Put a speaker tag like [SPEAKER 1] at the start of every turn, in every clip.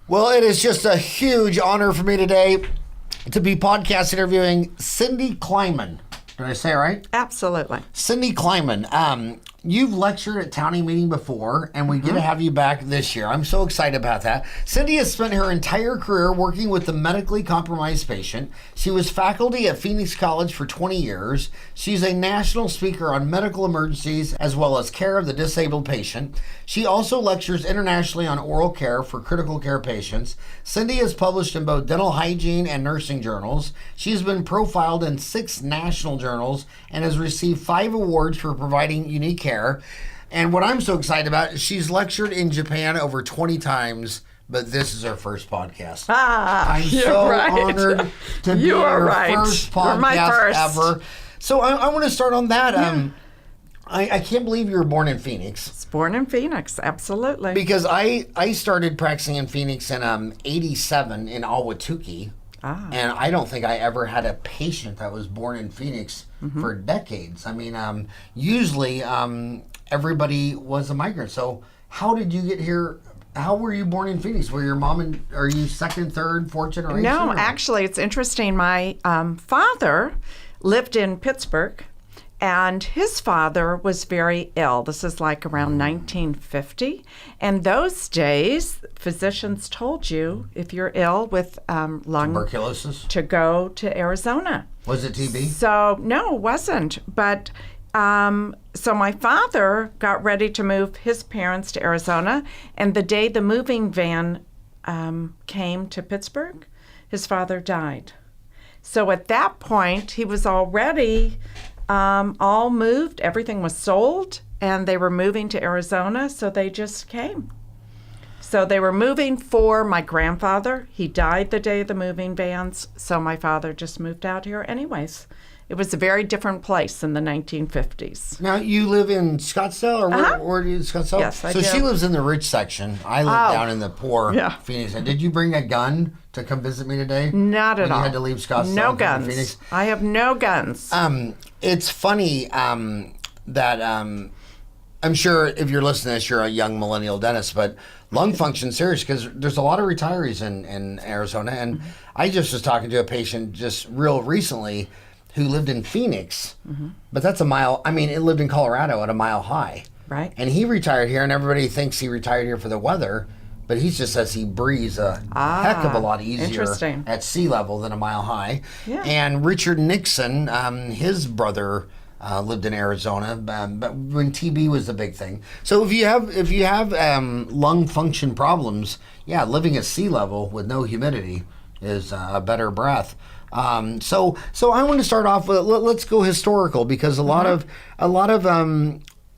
[SPEAKER 1] Well, it is just a huge honor for me today to be podcast interviewing Cindy Kleiman. Did I say it right?
[SPEAKER 2] Absolutely.
[SPEAKER 1] Cindy Kleiman. You've lectured at Townie Meeting before, and we get to have you back this year. I'm so excited about that. Cindy has spent her entire career working with the medically compromised patient. She was faculty at Phoenix College for 20 years. She's a national speaker on medical emergencies as well as care of the disabled patient. She also lectures internationally on oral care for critical care patients. Cindy has published in both dental hygiene and nursing journals. She has been profiled in 6 national journals and has received 5 awards for providing unique care. And what I'm so excited about is she's lectured in Japan over 20 times, but this is her first podcast. I'm so honored to be her first podcast ever. So I want to start on that. I can't believe you were born in Phoenix.
[SPEAKER 2] It's born in Phoenix, absolutely.
[SPEAKER 1] Because I started practicing in Phoenix in 87 in Ahwatukee. And I don't think I ever had a patient that was born in Phoenix for decades. I mean, usually everybody was a migrant. So how did you get here? How were you born in Phoenix? Were your mom and are you second, third, fourth generation?
[SPEAKER 2] No, actually, it's interesting. My father lived in Pittsburgh, and his father was very ill. This is like around 1950. And those days, physicians told you if you're ill with lung
[SPEAKER 1] tuberculosis
[SPEAKER 2] to go to Arizona.
[SPEAKER 1] Was it TB?
[SPEAKER 2] So no, it wasn't. But so my father got ready to move his parents to Arizona, and the day the moving van came to Pittsburgh, his father died. So at that point, he was already all moved. Everything was sold, and they were moving to Arizona, so they just came. So they were moving for my grandfather. He died the day of the moving vans, so my father just moved out here anyways. It was a very different place in the 1950s.
[SPEAKER 1] Now, you live in Scottsdale, or where do you Scottsdale?
[SPEAKER 2] Yes, I do.
[SPEAKER 1] So she lives in the rich section. I live down in the poor Phoenix. And did you bring a gun to come visit me today?
[SPEAKER 2] Not at all.
[SPEAKER 1] You had to leave Scottsdale.
[SPEAKER 2] No
[SPEAKER 1] and come
[SPEAKER 2] guns.
[SPEAKER 1] to Phoenix?
[SPEAKER 2] I have no guns.
[SPEAKER 1] It's funny that I'm sure if you're listening to this, you're a young millennial dentist, but lung function serious because there's a lot of retirees in Arizona. And I just was talking to a patient just real recently who lived in Phoenix, but that's a mile. I mean, it lived in Colorado at a mile high.
[SPEAKER 2] Right.
[SPEAKER 1] And he retired here, and everybody thinks he retired here for the weather, but he just says he breathes a heck of a lot easier at sea level than a mile high.
[SPEAKER 2] Yeah.
[SPEAKER 1] And Richard Nixon, his brother lived in Arizona, but when TB was the big thing. So if you have lung function problems, living at sea level with no humidity is a better breath. So I want to start off with let's go historical because a lot of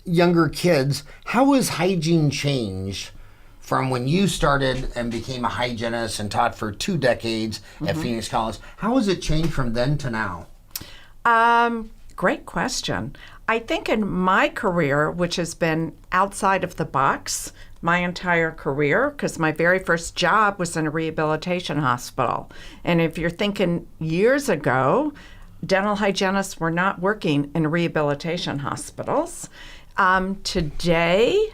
[SPEAKER 1] younger kids. How has hygiene changed from when you started and became a hygienist and taught for 2 decades at Phoenix College? How has it changed from then to now?
[SPEAKER 2] Great question. I think in my career, which has been outside of the box my entire career, because my very first job was in a rehabilitation hospital. And if you're thinking years ago, dental hygienists were not working in rehabilitation hospitals. Today,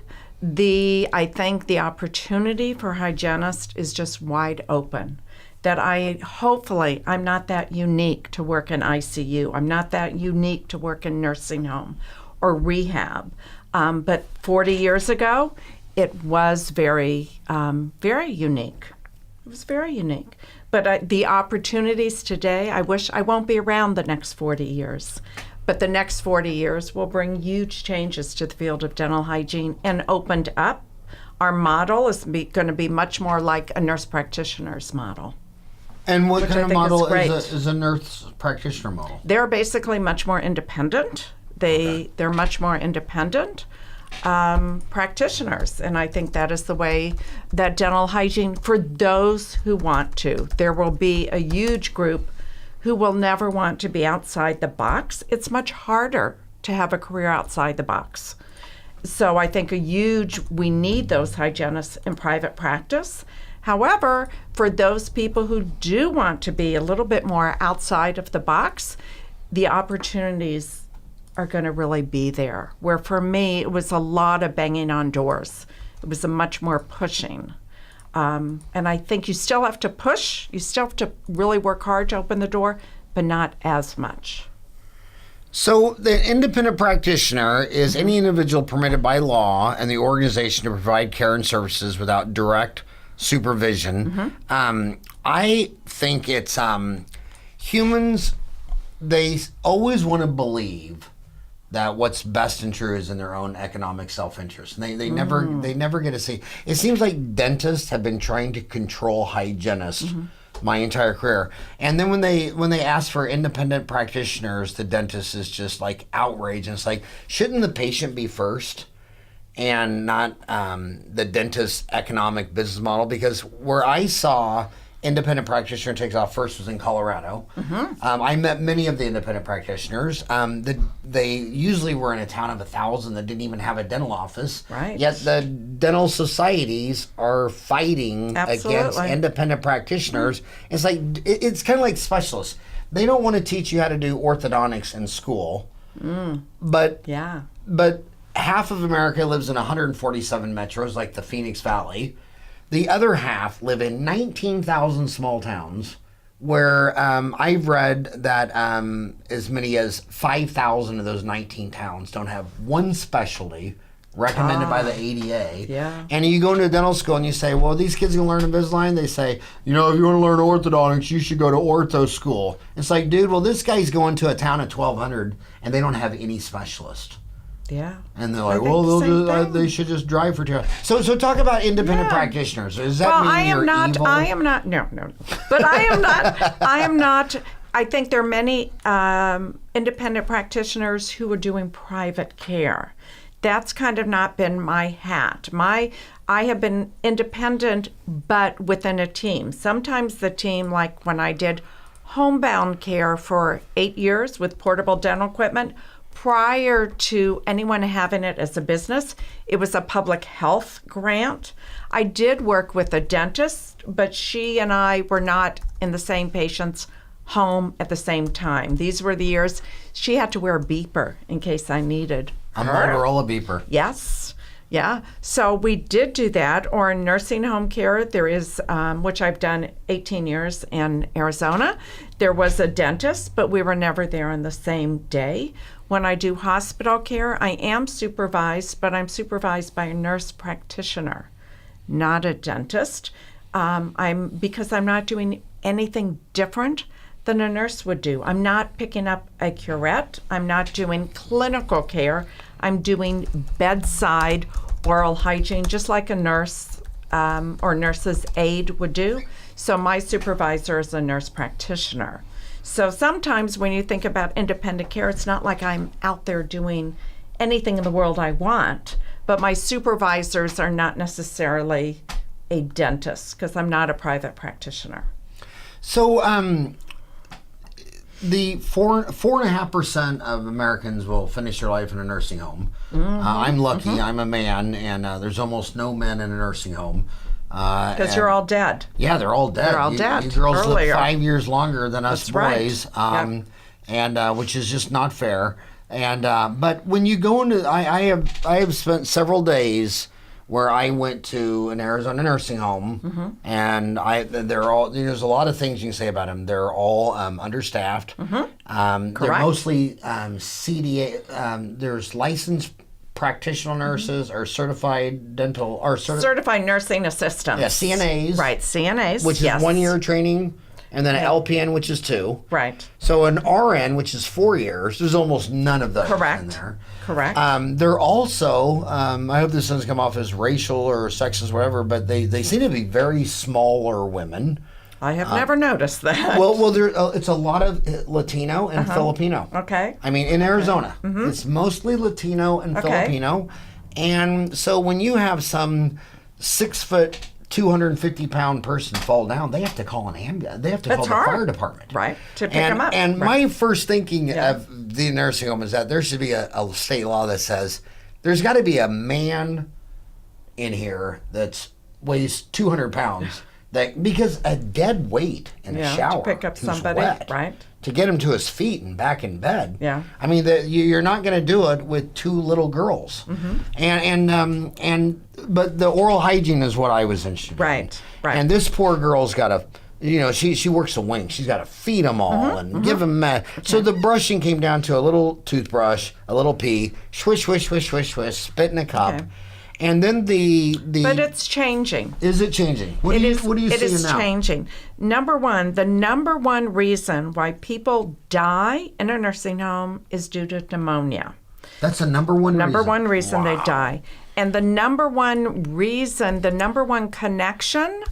[SPEAKER 2] I think the opportunity for hygienists is just wide open. That I'm not that unique to work in ICU. I'm not that unique to work in nursing home or rehab. But 40 years ago, it was very unique. It was very unique. But the opportunities today, I wish I won't be around the next 40 years. But the next 40 years will bring huge changes to the field of dental hygiene and opened up. Our model is going to be much more like a nurse practitioner's model.
[SPEAKER 1] And what kind of model is a nurse practitioner model?
[SPEAKER 2] They're basically much more independent. They're much more independent practitioners, and I think that is the way that dental hygiene, for those who want to, there will be a huge group who will never want to be outside the box. It's much harder to have a career outside the box. So I think we need those hygienists in private practice. However, for those people who do want to be a little bit more outside of the box, the opportunities are going to really be there. Where for me, it was a lot of banging on doors. It was a much more pushing. And I think you still have to push. You still have to really work hard to open the door, but not as much.
[SPEAKER 1] So the independent practitioner is any individual permitted by law and the organization to provide care and services without direct supervision. I think it's humans, they always want to believe that what's best and true is in their own economic self-interest. And they never get to see. It seems like dentists have been trying to control hygienists my entire career. And then when they ask for independent practitioners, the dentist is just like outraged. And it's like, shouldn't the patient be first and not the dentist's economic business model? Because where I saw independent practitioner takes off first was in Colorado. I met many of the independent practitioners. They usually were in a town of 1,000 that didn't even have a dental office.
[SPEAKER 2] Right.
[SPEAKER 1] Yet the dental societies are fighting against independent practitioners. It's like it's kind of like specialists. They don't want to teach you how to do orthodontics in school. But half of America lives in 147 metros, like the Phoenix Valley. The other half live in 19,000 small towns where I've read that as many as 5,000 of those 19 towns don't have one specialty recommended by the ADA. And you go into a dental school and you say, well, these kids can learn Invisalign. They say, if you want to learn orthodontics, you should go to ortho school. It's like, dude, well, this guy's going to a town of 1,200 and they don't have any specialist. And they're like, well, they should just drive for 2 hours. So talk about independent practitioners. Does that mean you're evil?
[SPEAKER 2] I am not. No. But I am not. I am not. I think there are many independent practitioners who are doing private care. That's kind of not been my hat. I have been independent, but within a team. Sometimes the team, like when I did homebound care for 8 years with portable dental equipment, prior to anyone having it as a business, it was a public health grant. I did work with a dentist, but she and I were not in the same patient's home at the same time. These were the years she had to wear a beeper in case I needed
[SPEAKER 1] a Motorola beeper.
[SPEAKER 2] Yes. Yeah. So we did do that. Or in nursing home care, there is, which I've done 18 years in Arizona, there was a dentist, but we were never there on the same day. When I do hospital care, I am supervised, but I'm supervised by a nurse practitioner, not a dentist. Because I'm not doing anything different than a nurse would do. I'm not picking up a curette. I'm not doing clinical care. I'm doing bedside oral hygiene, just like a nurse or nurse's aide would do. So my supervisor is a nurse practitioner. So sometimes when you think about independent care, it's not like I'm out there doing anything in the world I want, but my supervisors are not necessarily a dentist because I'm not a private practitioner.
[SPEAKER 1] So the 4.5% of Americans will finish their life in a nursing home. I'm lucky. I'm a man, and there's almost no men in a nursing home.
[SPEAKER 2] Because you're all dead.
[SPEAKER 1] Yeah, they're all dead.
[SPEAKER 2] They're all dead.
[SPEAKER 1] You girls
[SPEAKER 2] earlier.
[SPEAKER 1] live 5 years longer than us boys,
[SPEAKER 2] Right.
[SPEAKER 1] and which is just not fair. And but when you go into, I have spent several days where I went to an Arizona nursing home, and they're all, there's a lot of things you can say about them. They're all understaffed. They're mostly CDA. There's licensed practitioner nurses or certified dental or
[SPEAKER 2] certified nursing assistants.
[SPEAKER 1] Yeah, CNAs.
[SPEAKER 2] Right, CNAs.
[SPEAKER 1] Which is 1 year training, and then an LPN, which is 2.
[SPEAKER 2] Right.
[SPEAKER 1] So an RN, which is 4 years, there's almost none of those in there.
[SPEAKER 2] Correct.
[SPEAKER 1] They're also, I hope this doesn't come off as racial or sexist, whatever, but they seem to be very smaller women.
[SPEAKER 2] I have never noticed that.
[SPEAKER 1] Well, there it's a lot of Latino and Filipino.
[SPEAKER 2] Okay.
[SPEAKER 1] I mean, in Arizona, it's mostly Latino and Filipino, and so when you have some 6 foot, 250-pound person fall down, they have to call an ambulance. They have to call the fire department,
[SPEAKER 2] right, to pick them up.
[SPEAKER 1] And my first thinking of the nursing home is that there should be a state law that says there's got to be a man in here that weighs 200 pounds. Because a dead weight in a shower
[SPEAKER 2] to pick up
[SPEAKER 1] who's
[SPEAKER 2] somebody,
[SPEAKER 1] wet,
[SPEAKER 2] right?
[SPEAKER 1] to get him to his feet and back in bed.
[SPEAKER 2] Yeah.
[SPEAKER 1] I mean, you're not going to do it with 2 little girls. But the oral hygiene is what I was interested in.
[SPEAKER 2] Right.
[SPEAKER 1] And this poor girl's got to, she works a wing. She's got to feed them all and give them meds. Okay. So the brushing came down to a little toothbrush, a little pee, swish, swish, swish, swish, swish, spit in a cup. Okay. And then the
[SPEAKER 2] But it's changing.
[SPEAKER 1] Is it changing? What do you see now?
[SPEAKER 2] It is changing. The number one reason why people die in a nursing home is due to pneumonia.
[SPEAKER 1] That's the number one
[SPEAKER 2] reason they die. And the number one connection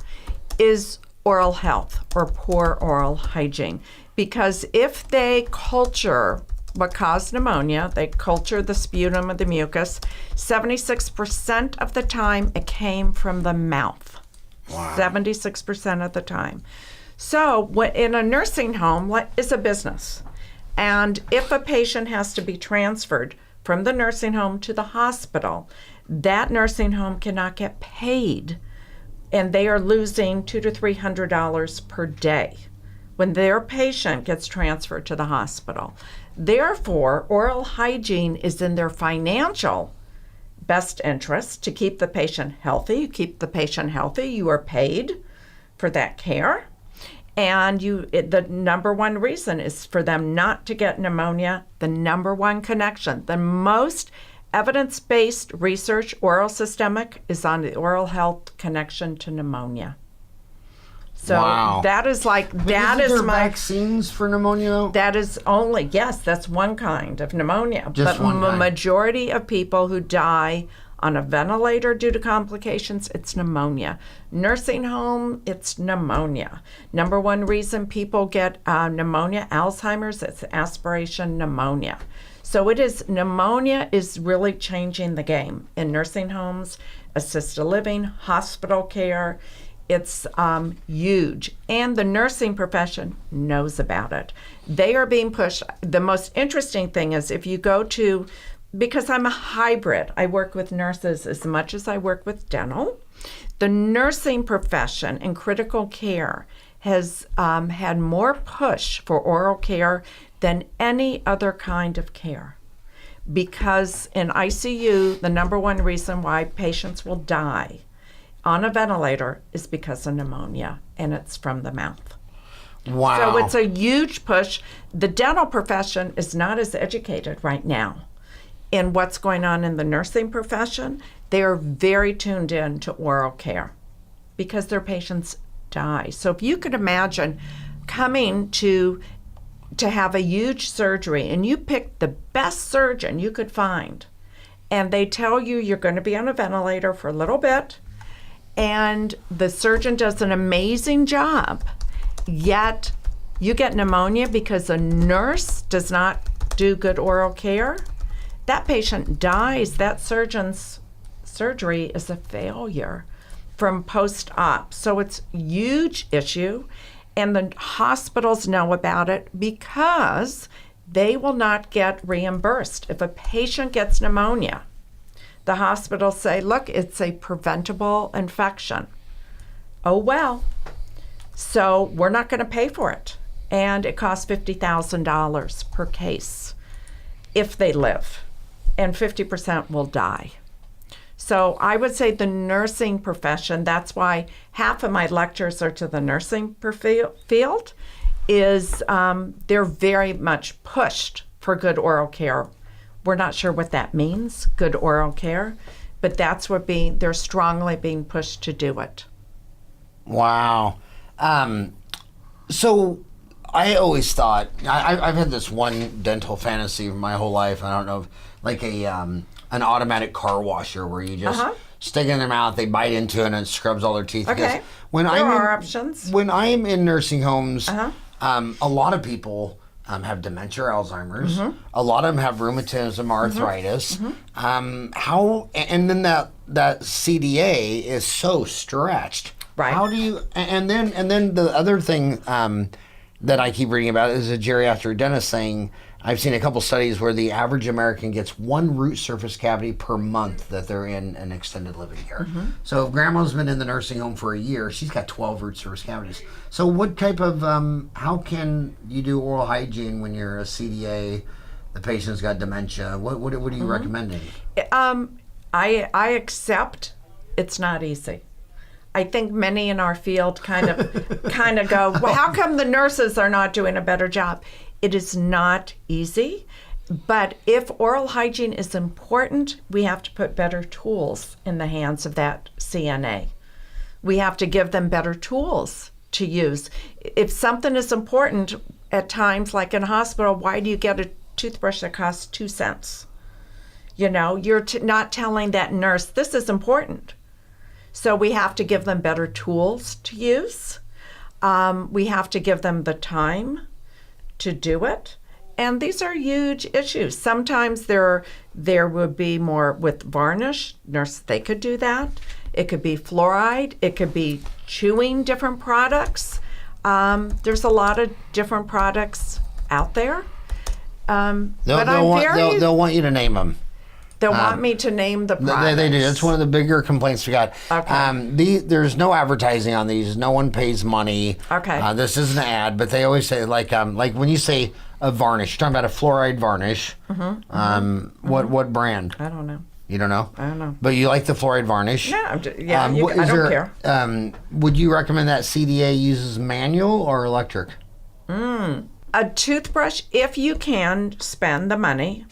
[SPEAKER 2] is oral health or poor oral hygiene. Because if they culture what caused pneumonia, they culture the sputum or the mucus, 76% of the time it came from the mouth. Wow. 76% of the time. So in a nursing home, it's a business. And if a patient has to be transferred from the nursing home to the hospital, that nursing home cannot get paid, and they are losing $200 to $300 per day when their patient gets transferred to the hospital. Therefore, oral hygiene is in their financial best interest to keep the patient healthy. You keep the patient healthy, you are paid for that care. And the number one reason is for them not to get pneumonia, the number one connection. The most evidence-based research, oral systemic, is on the oral health connection to pneumonia. So
[SPEAKER 1] wow.
[SPEAKER 2] That is
[SPEAKER 1] vaccines for pneumonia?
[SPEAKER 2] That is that's one kind of pneumonia.
[SPEAKER 1] Just
[SPEAKER 2] but
[SPEAKER 1] one kind.
[SPEAKER 2] Majority of people who die on a ventilator due to complications, it's pneumonia. Nursing home, it's pneumonia. Number one reason people get pneumonia, Alzheimer's, it's aspiration pneumonia. So pneumonia is really changing the game in nursing homes, assisted living, hospital care. It's huge, and the nursing profession knows about it. They are being pushed. The most interesting thing is if you go to, because I'm a hybrid, I work with nurses as much as I work with dental. The nursing profession in critical care has had more push for oral care than any other kind of care. Because in ICU, the number one reason why patients will die on a ventilator is because of pneumonia, and it's from the mouth.
[SPEAKER 1] Wow.
[SPEAKER 2] So it's a huge push. The dental profession is not as educated right now in what's going on in the nursing profession. They are very tuned in to oral care because their patients die. So if you could imagine coming to have a huge surgery and you pick the best surgeon you could find, and they tell you you're going to be on a ventilator for a little bit, and the surgeon does an amazing job, yet you get pneumonia because a nurse does not do good oral care, that patient dies. That surgeon's surgery is a failure from post-op. So it's a huge issue, and the hospitals know about it because they will not get reimbursed. If a patient gets pneumonia, the hospitals say, look, it's a preventable infection. Oh, well. So we're not going to pay for it. And it costs $50,000 per case if they live. And 50% will die. So I would say the nursing profession, that's why half of my lectures are to the nursing field, is they're very much pushed for good oral care. We're not sure what that means, good oral care, but that's what they're strongly being pushed to do it.
[SPEAKER 1] Wow. So I always thought, I've had this one dental fantasy my whole life. I don't know, like an automatic car washer where you just stick it in their mouth, they bite into it, and it scrubs all their teeth.
[SPEAKER 2] Okay.
[SPEAKER 1] When
[SPEAKER 2] there are options.
[SPEAKER 1] When I'm in nursing homes, a lot of people have dementia, Alzheimer's. A lot of them have rheumatism, arthritis. And then that CDA is so stretched.
[SPEAKER 2] Right.
[SPEAKER 1] How do you? And then the other thing that I keep reading about is a geriatric dentist saying I've seen a couple studies where the average American gets 1 root surface cavity per month that they're in an extended living care. So if grandma's been in the nursing home for a year, she's got 12 root surface cavities. So what type of, how can you do oral hygiene when you're a CDA, the patient's got dementia? What are you recommending?
[SPEAKER 2] I accept it's not easy. I think many in our field kind of go, well, how come the nurses are not doing a better job? It is not easy, but if oral hygiene is important, we have to put better tools in the hands of that CNA. We have to give them better tools to use. If something is important at times, like in a hospital, why do you get a toothbrush that costs 2 cents? You know, you're not telling that nurse, this is important. So we have to give them better tools to use. We have to give them the time to do it. And these are huge issues. Sometimes there would be more with varnish. Nurse, they could do that. It could be fluoride. It could be chewing different products. There's a lot of different products out there.
[SPEAKER 1] They'll want you to name them.
[SPEAKER 2] They'll want me to name the products.
[SPEAKER 1] They do. That's one of the bigger complaints we got.
[SPEAKER 2] Okay.
[SPEAKER 1] There's no advertising on these. No one pays money.
[SPEAKER 2] Okay.
[SPEAKER 1] This isn't an ad, but they always say like when you say a varnish, you're talking about a fluoride varnish. What brand?
[SPEAKER 2] I don't know.
[SPEAKER 1] You don't know?
[SPEAKER 2] I don't know.
[SPEAKER 1] But you like the fluoride varnish?
[SPEAKER 2] No, I don't care.
[SPEAKER 1] Would you recommend that CDA uses manual or electric?
[SPEAKER 2] A toothbrush, if you can spend the money,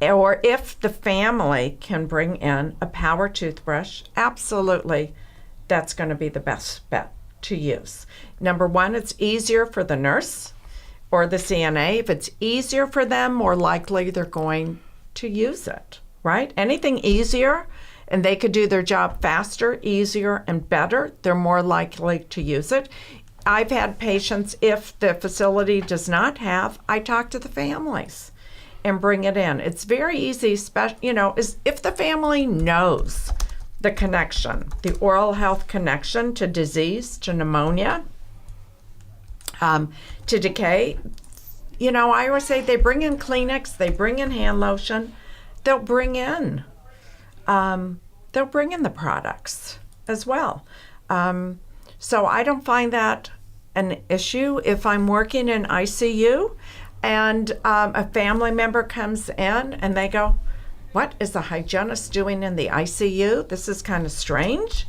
[SPEAKER 2] or if the family can bring in a power toothbrush, absolutely, that's going to be the best bet to use. Number one, it's easier for the nurse or the CNA. If it's easier for them, more likely they're going to use it, right? Anything easier and they could do their job faster, easier, and better, they're more likely to use it. I've had patients, if the facility does not have, I talk to the families and bring it in. It's very easy, if the family knows the connection, the oral health connection to disease, to pneumonia, to decay. I always say they bring in Kleenex, they bring in hand lotion, they'll bring in the products as well. So I don't find that an issue. If I'm working in ICU and a family member comes in and they go, what is the hygienist doing in the ICU? This is kind of strange.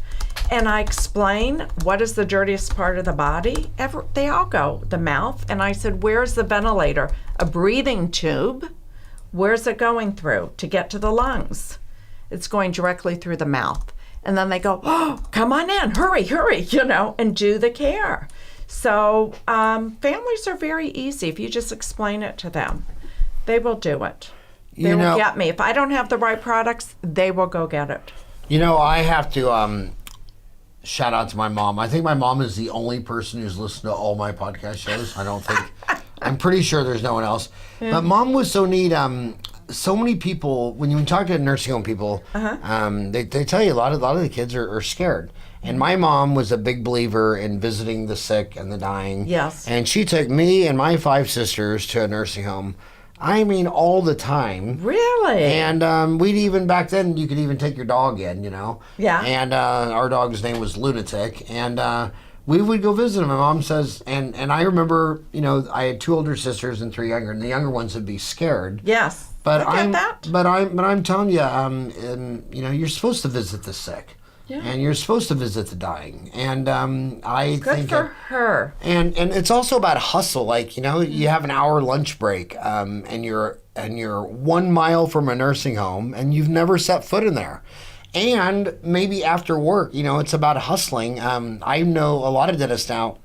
[SPEAKER 2] And I explain what is the dirtiest part of the body. They all go, the mouth. And I said, where's the ventilator? A breathing tube. Where's it going through to get to the lungs? It's going directly through the mouth. And then they go, oh, come on in, hurry, and do the care. So families are very easy. If you just explain it to them, they will do it. They will get me. If I don't have the right products, they will go get it.
[SPEAKER 1] I have to shout out to my mom. I think my mom is the only person who's listened to all my podcast shows. I'm pretty sure there's no one else. Yeah. But mom was so neat. So many people, when you talk to nursing home people, they tell you a lot of the kids are scared. And my mom was a big believer in visiting the sick and the dying.
[SPEAKER 2] Yes.
[SPEAKER 1] And she took me and my 5 sisters to a nursing home. I mean, all the time.
[SPEAKER 2] Really?
[SPEAKER 1] And we'd even, back then, you could even take your dog in,
[SPEAKER 2] Yeah.
[SPEAKER 1] And our dog's name was Lunatic. And we would go visit him. My mom says, and I remember, I had 2 older sisters and 3 younger, and the younger ones would be scared.
[SPEAKER 2] Yes.
[SPEAKER 1] But
[SPEAKER 2] But
[SPEAKER 1] I'm telling you, you're supposed to visit the sick.
[SPEAKER 2] Yeah.
[SPEAKER 1] And you're supposed to visit the dying. And I think
[SPEAKER 2] good for her.
[SPEAKER 1] And it's also about hustle. Like, you have an hour lunch break, and you're 1 mile from a nursing home, and you've never set foot in there. And maybe after work, it's about hustling. I know a lot of dentists now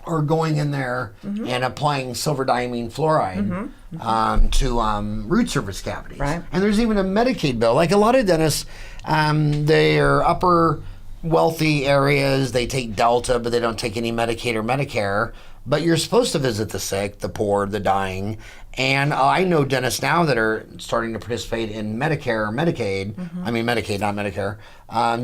[SPEAKER 1] are going in there and applying silverdiamine fluoride to root surface cavities.
[SPEAKER 2] Right.
[SPEAKER 1] And there's even a Medicaid bill. Like a lot of dentists, they're upper wealthy areas. They take Delta, but they don't take any Medicaid or Medicare. But you're supposed to visit the sick, the poor, the dying. And I know dentists now that are starting to participate in Medicare or Medicaid. I mean Medicaid, not Medicare.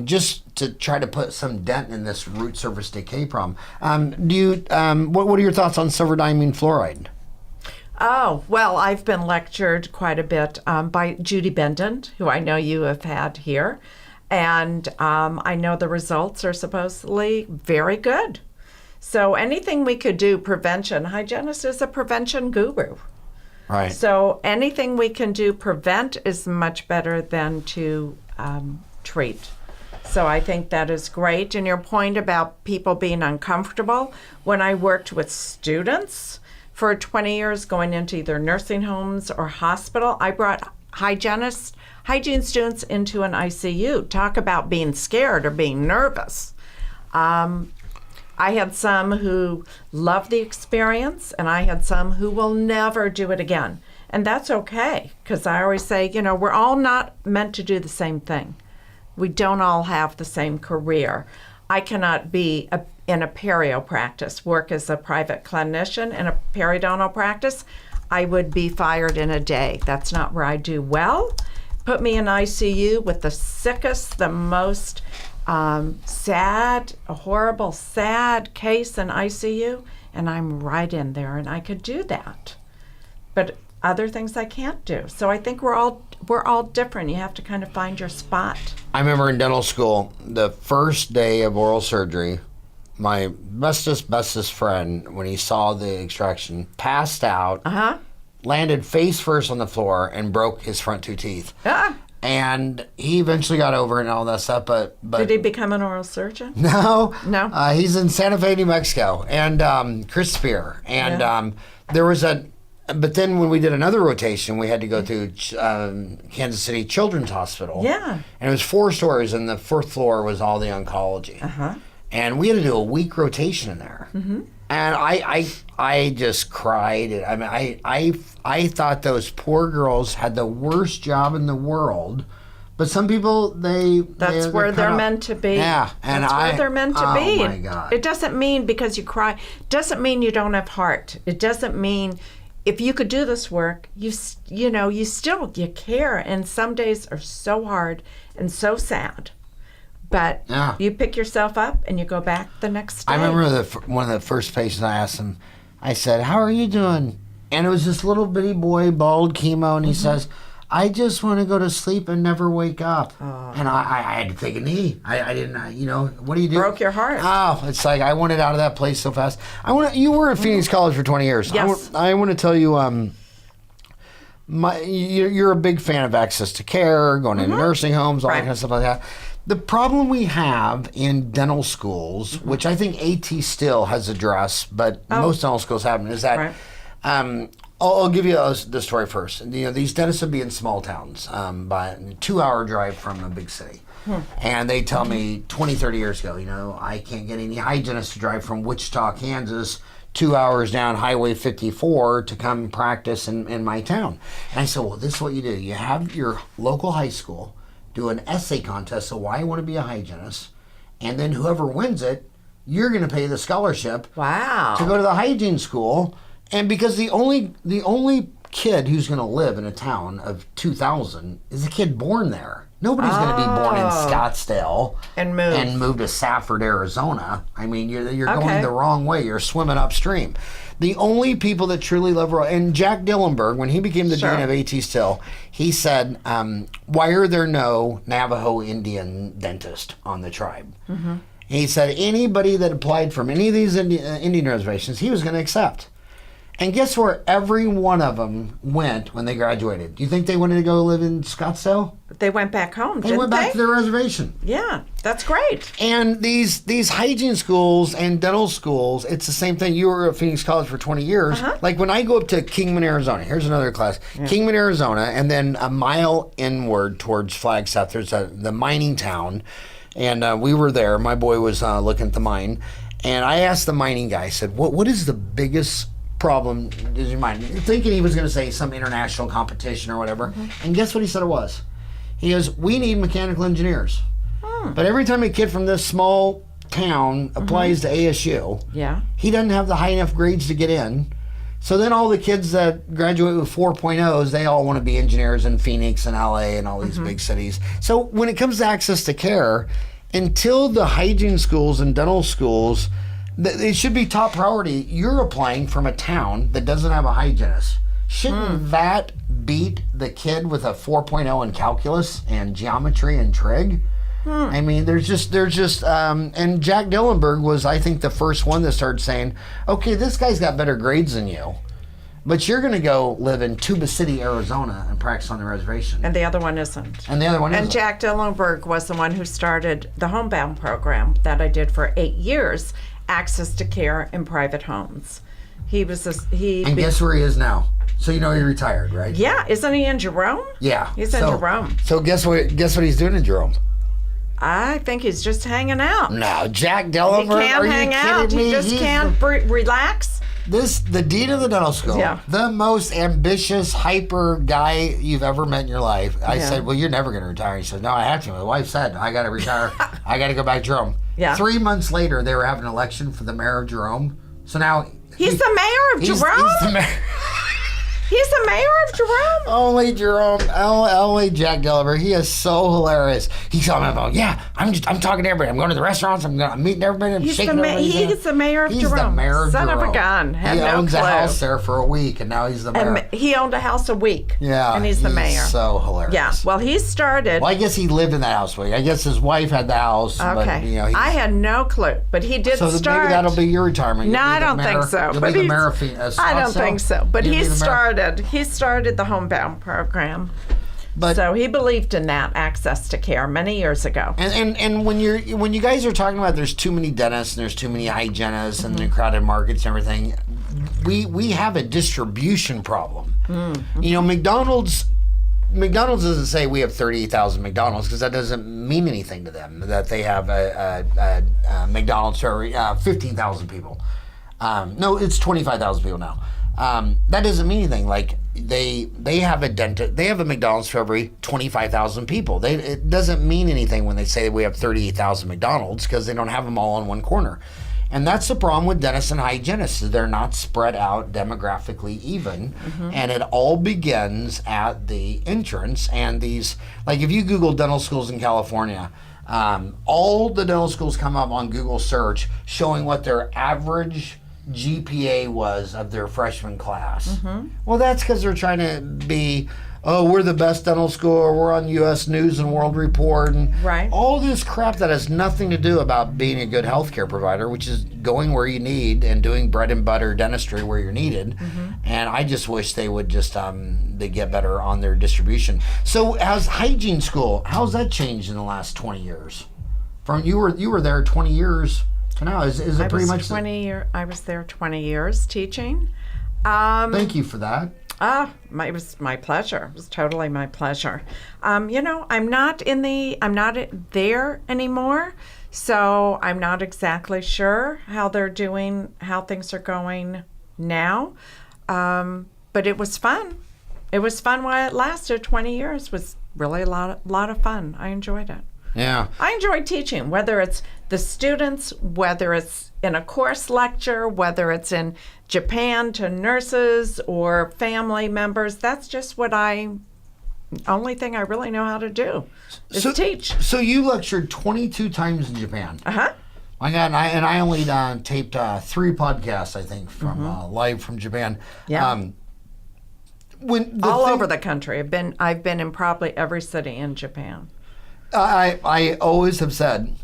[SPEAKER 1] Just to try to put some dent in this root surface decay problem. What are your thoughts on silverdiamine fluoride?
[SPEAKER 2] Oh, well, I've been lectured quite a bit by Judy Bendon, who I know you have had here. And I know the results are supposedly very good. So anything we could do, prevention, hygienist is a prevention guru.
[SPEAKER 1] Right.
[SPEAKER 2] So anything we can do prevent is much better than to treat. So I think that is great. And your point about people being uncomfortable, when I worked with students for 20 years going into either nursing homes or hospital, I brought hygiene students into an ICU. Talk about being scared or being nervous. I had some who loved the experience, and I had some who will never do it again. And that's okay, because I always say, we're all not meant to do the same thing. We don't all have the same career. I cannot be in a perio practice, work as a private clinician in a periodontal practice. I would be fired in a day. That's not where I do well. Put me in ICU with the sickest, the most sad, a horrible, sad case in ICU, and I'm right in there, and I could do that. But other things I can't do. So I think we're all different. You have to kind of find your spot.
[SPEAKER 1] I remember in dental school, the first day of oral surgery, my bestest friend, when he saw the extraction, passed out, landed face first on the floor, and broke his front 2 teeth. And he eventually got over it and all that stuff, but
[SPEAKER 2] did he become an oral surgeon?
[SPEAKER 1] No. He's in Santa Fe, New Mexico, and Chris Spear. And there was but then when we did another rotation, we had to go through Kansas City Children's Hospital.
[SPEAKER 2] Yeah. And
[SPEAKER 1] it was 4 stories, and the 4th floor was all the oncology. And we had to do a week rotation in there. And I just cried. I mean, I thought those poor girls had the worst job in the world. But some people,
[SPEAKER 2] that's where they're meant to be.
[SPEAKER 1] Yeah,
[SPEAKER 2] and that's where they're meant to be.
[SPEAKER 1] Oh my God!
[SPEAKER 2] It doesn't mean because you cry. Doesn't mean you don't have heart. It doesn't mean if you could do this work, you care. And some days are so hard and so sad. But you pick yourself up and you go back the next day.
[SPEAKER 1] I remember one of the first patients I asked him, I said, "How are you doing?" And it was this little bitty boy, bald chemo, and he says, "I just want to go to sleep and never wake up." And I had to take a knee. I didn't, what do you do?
[SPEAKER 2] Broke your heart.
[SPEAKER 1] Oh, it's like I wanted out of that place so fast. You were at Phoenix College for 20 years.
[SPEAKER 2] Yes.
[SPEAKER 1] I want to tell you, you're a big fan of access to care, going into nursing homes, all that kind of stuff like that. The problem we have in dental schools, which I think AT still has addressed, but most dental schools haven't, is that I'll give you the story first. These dentists would be in small towns, by a 2-hour drive from a big city. And they tell me 20, 30 years ago, I can't get any hygienists to drive from Wichita, Kansas, 2 hours down Highway 54 to come practice in my town. And I said, well, this is what you do. You have your local high school do an essay contest of why you want to be a hygienist, and then whoever wins it, you're going to pay the scholarship to go to the hygiene school. And because the only kid who's going to live in a town of 2,000 is a kid born there. Nobody's going to be born in Scottsdale
[SPEAKER 2] and
[SPEAKER 1] move to Safford, Arizona. I mean, you're going the wrong way. You're swimming upstream. The only people that truly love and Jack Dillenberg, when he became the dean of AT Still, he said, "Why are there no Navajo Indian dentists on the tribe?" He said anybody that applied from any of these Indian reservations, he was going to accept. And guess where every one of them went when they graduated? Do you think they wanted to go live in Scottsdale?
[SPEAKER 2] They went back home,
[SPEAKER 1] They went back to their reservation.
[SPEAKER 2] Yeah, that's great.
[SPEAKER 1] And these hygiene schools and dental schools, it's the same thing. You were at Phoenix College for 20 years. Like when I go up to Kingman, Arizona, here's another class. Kingman, Arizona, and then a mile inward towards Flagstaff, there's the mining town. And we were there. My boy was looking at the mine. And I asked the mining guy, I said, what is the biggest problem is your mind? Thinking he was going to say some international competition or whatever. And guess what he said it was? He goes, we need mechanical engineers. But every time a kid from this small town applies to ASU, he doesn't have the high enough grades to get in. So then all the kids that graduate with 4.0s, they all want to be engineers in Phoenix and LA and all these big cities. So when it comes to access to care, until the hygiene schools and dental schools, it should be top priority. You're applying from a town that doesn't have a hygienist. Shouldn't that beat the kid with a 4.0 in calculus and geometry and trig? I mean, there's just, and Jack Dillenberg was, I think, the first one that started saying, okay, this guy's got better grades than you, but you're going to go live in Tuba City, Arizona and practice on the reservation.
[SPEAKER 2] And the other one isn't.
[SPEAKER 1] And the other one isn't.
[SPEAKER 2] And Jack Dillenberg was the one who started the homebound program that I did for 8 years, access to care in private homes. And
[SPEAKER 1] guess where he is now? So you know he retired, right?
[SPEAKER 2] Yeah, isn't he in Jerome?
[SPEAKER 1] Yeah.
[SPEAKER 2] He's in Jerome.
[SPEAKER 1] So guess what he's doing in Jerome?
[SPEAKER 2] I think he's just hanging out.
[SPEAKER 1] No, Jack Dillenberg,
[SPEAKER 2] He can't hang out. He just can't relax.
[SPEAKER 1] The dean of the dental school, the most ambitious, hyper guy you've ever met in your life. I said, well, you're never going to retire. He said, no, I have to. My wife said, I got to retire. I got to go back to Jerome.
[SPEAKER 2] Yeah.
[SPEAKER 1] 3 months later, they were having an election for the mayor of Jerome. So now...
[SPEAKER 2] He's the mayor of Jerome?
[SPEAKER 1] He's the mayor.
[SPEAKER 2] He's the mayor of Jerome?
[SPEAKER 1] Only Jerome, only Jack Dillenberg. He is so hilarious. He's talking about, I'm talking to everybody. I'm going to the restaurants. I'm meeting everybody. I'm shaking everybody's hand.
[SPEAKER 2] He's the mayor of Jerome.
[SPEAKER 1] He's the mayor of Jerome.
[SPEAKER 2] Son of a gun. Had
[SPEAKER 1] he
[SPEAKER 2] no
[SPEAKER 1] owns
[SPEAKER 2] clue.
[SPEAKER 1] a house there for a week, and now he's the mayor.
[SPEAKER 2] And he owned a house a week.
[SPEAKER 1] Yeah.
[SPEAKER 2] And he's the mayor.
[SPEAKER 1] So hilarious.
[SPEAKER 2] Yeah. Well, he started.
[SPEAKER 1] Well, I guess he lived in that house for a week. I guess his wife had the house.
[SPEAKER 2] Okay.
[SPEAKER 1] But, you know,
[SPEAKER 2] I had no clue, but he did start.
[SPEAKER 1] So maybe that'll be your retirement.
[SPEAKER 2] No, I don't think so.
[SPEAKER 1] You'll be the mayor of
[SPEAKER 2] I don't think so. But he started the homebound program.
[SPEAKER 1] But,
[SPEAKER 2] so he believed in that access to care many years ago.
[SPEAKER 1] And when you guys are talking about there's too many dentists and there's too many hygienists and the crowded markets and everything, we have a distribution problem. You know, McDonald's doesn't say we have 38,000 McDonald's because that doesn't mean anything to them that they have a McDonald's for 15,000 people. No, it's 25,000 people now. That doesn't mean anything. Like they have a McDonald's for every 25,000 people. It doesn't mean anything when they say we have 38,000 McDonald's because they don't have them all in one corner. And that's the problem with dentists and hygienists, is they're not spread out demographically even. And it all begins at the entrance. And these, like if you Google dental schools in California, all the dental schools come up on Google search showing what their average GPA was of their freshman class. Well, that's because they're trying to be, we're the best dental school, or we're on U.S. News and World Report, and all this crap that has nothing to do about being a good healthcare provider, which is going where you need and doing bread and butter dentistry where you're needed. And I just wish they would just they get better on their distribution. So, as hygiene school, how's that changed in the last 20 years? From you were there 20 years. No, is it pretty much
[SPEAKER 2] 20 years? I was there 20 years teaching.
[SPEAKER 1] Thank you for that.
[SPEAKER 2] It was my pleasure. It was totally my pleasure. You know, I'm not there anymore, so I'm not exactly sure how things are going now. But it was fun. It was fun while it lasted. 20 years was really a lot of fun. I enjoyed it.
[SPEAKER 1] Yeah.
[SPEAKER 2] I enjoy teaching, whether it's the students, whether it's in a course lecture, whether it's in Japan to nurses or family members. That's just only thing I really know how to do is teach.
[SPEAKER 1] So you lectured 22 times in Japan. My God, and I only taped 3 podcasts, I think, from live from Japan.
[SPEAKER 2] Yeah. Over the country. I've been in probably every city in Japan.
[SPEAKER 1] I always have said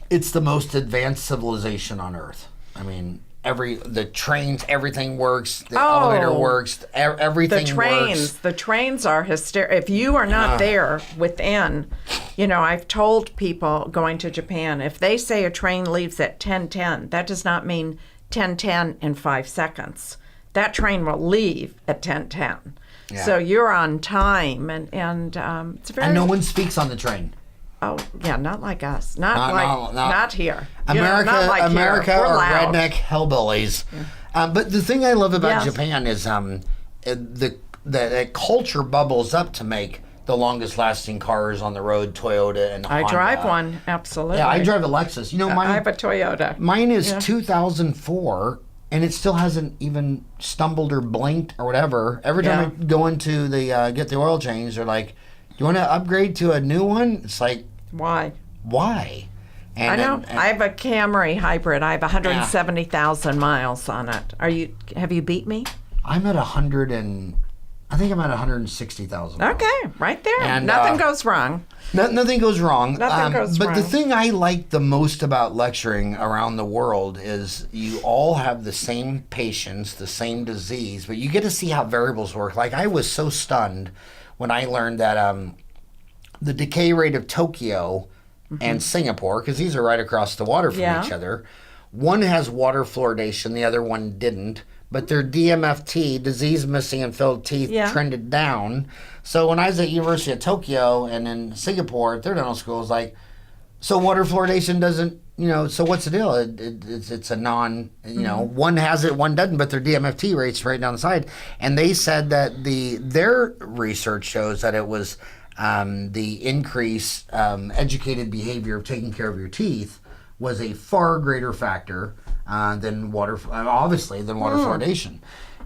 [SPEAKER 1] it's the most advanced civilization on Earth. I mean, the trains, everything works. The elevator works. Everything works.
[SPEAKER 2] The trains are hysterical. If you are not there within, I've told people going to Japan, if they say a train leaves at 10:10, that does not mean 10:10 in 5 seconds. That train will leave at 10:10. Yeah. So you're on time, and it's very.
[SPEAKER 1] And no one speaks on the train.
[SPEAKER 2] Oh yeah, not like us. Not here.
[SPEAKER 1] America,
[SPEAKER 2] not like
[SPEAKER 1] America
[SPEAKER 2] here.
[SPEAKER 1] are redneck hellbillies. Yeah. But the thing I love about Japan is the culture bubbles up to make the longest lasting cars on the road, Toyota and Honda.
[SPEAKER 2] I drive one, absolutely.
[SPEAKER 1] Yeah, I drive a Lexus.
[SPEAKER 2] I have a Toyota.
[SPEAKER 1] Mine is 2004. And it still hasn't even stumbled or blinked or whatever. Every time I go into the get the oil change, they're like, "Do you want to upgrade to a new one?" It's like,
[SPEAKER 2] why?
[SPEAKER 1] And
[SPEAKER 2] I know. I have a Camry hybrid. I have 170,000 miles on it. Have you beat me?
[SPEAKER 1] I'm at 100 and I think I'm at 160,000.
[SPEAKER 2] Okay, right there.
[SPEAKER 1] And,
[SPEAKER 2] Nothing goes wrong.
[SPEAKER 1] Nothing goes wrong.
[SPEAKER 2] Nothing goes
[SPEAKER 1] but
[SPEAKER 2] wrong.
[SPEAKER 1] the thing I like the most about lecturing around the world is you all have the same patients, the same disease, but you get to see how variables work. Like I was so stunned when I learned that the decay rate of Tokyo and Singapore, because these are right across the water from each other, one has water fluoridation, the other one didn't. But their DMFT, disease missing and filled teeth, trended down. So when I was at University of Tokyo and in Singapore, their dental school was like, so water fluoridation doesn't, so what's the deal? It's a non, one has it, one doesn't, but their DMFT rate's right down the side. And they said that their research shows that it was the increased educated behavior of taking care of your teeth was a far greater factor than water fluoridation.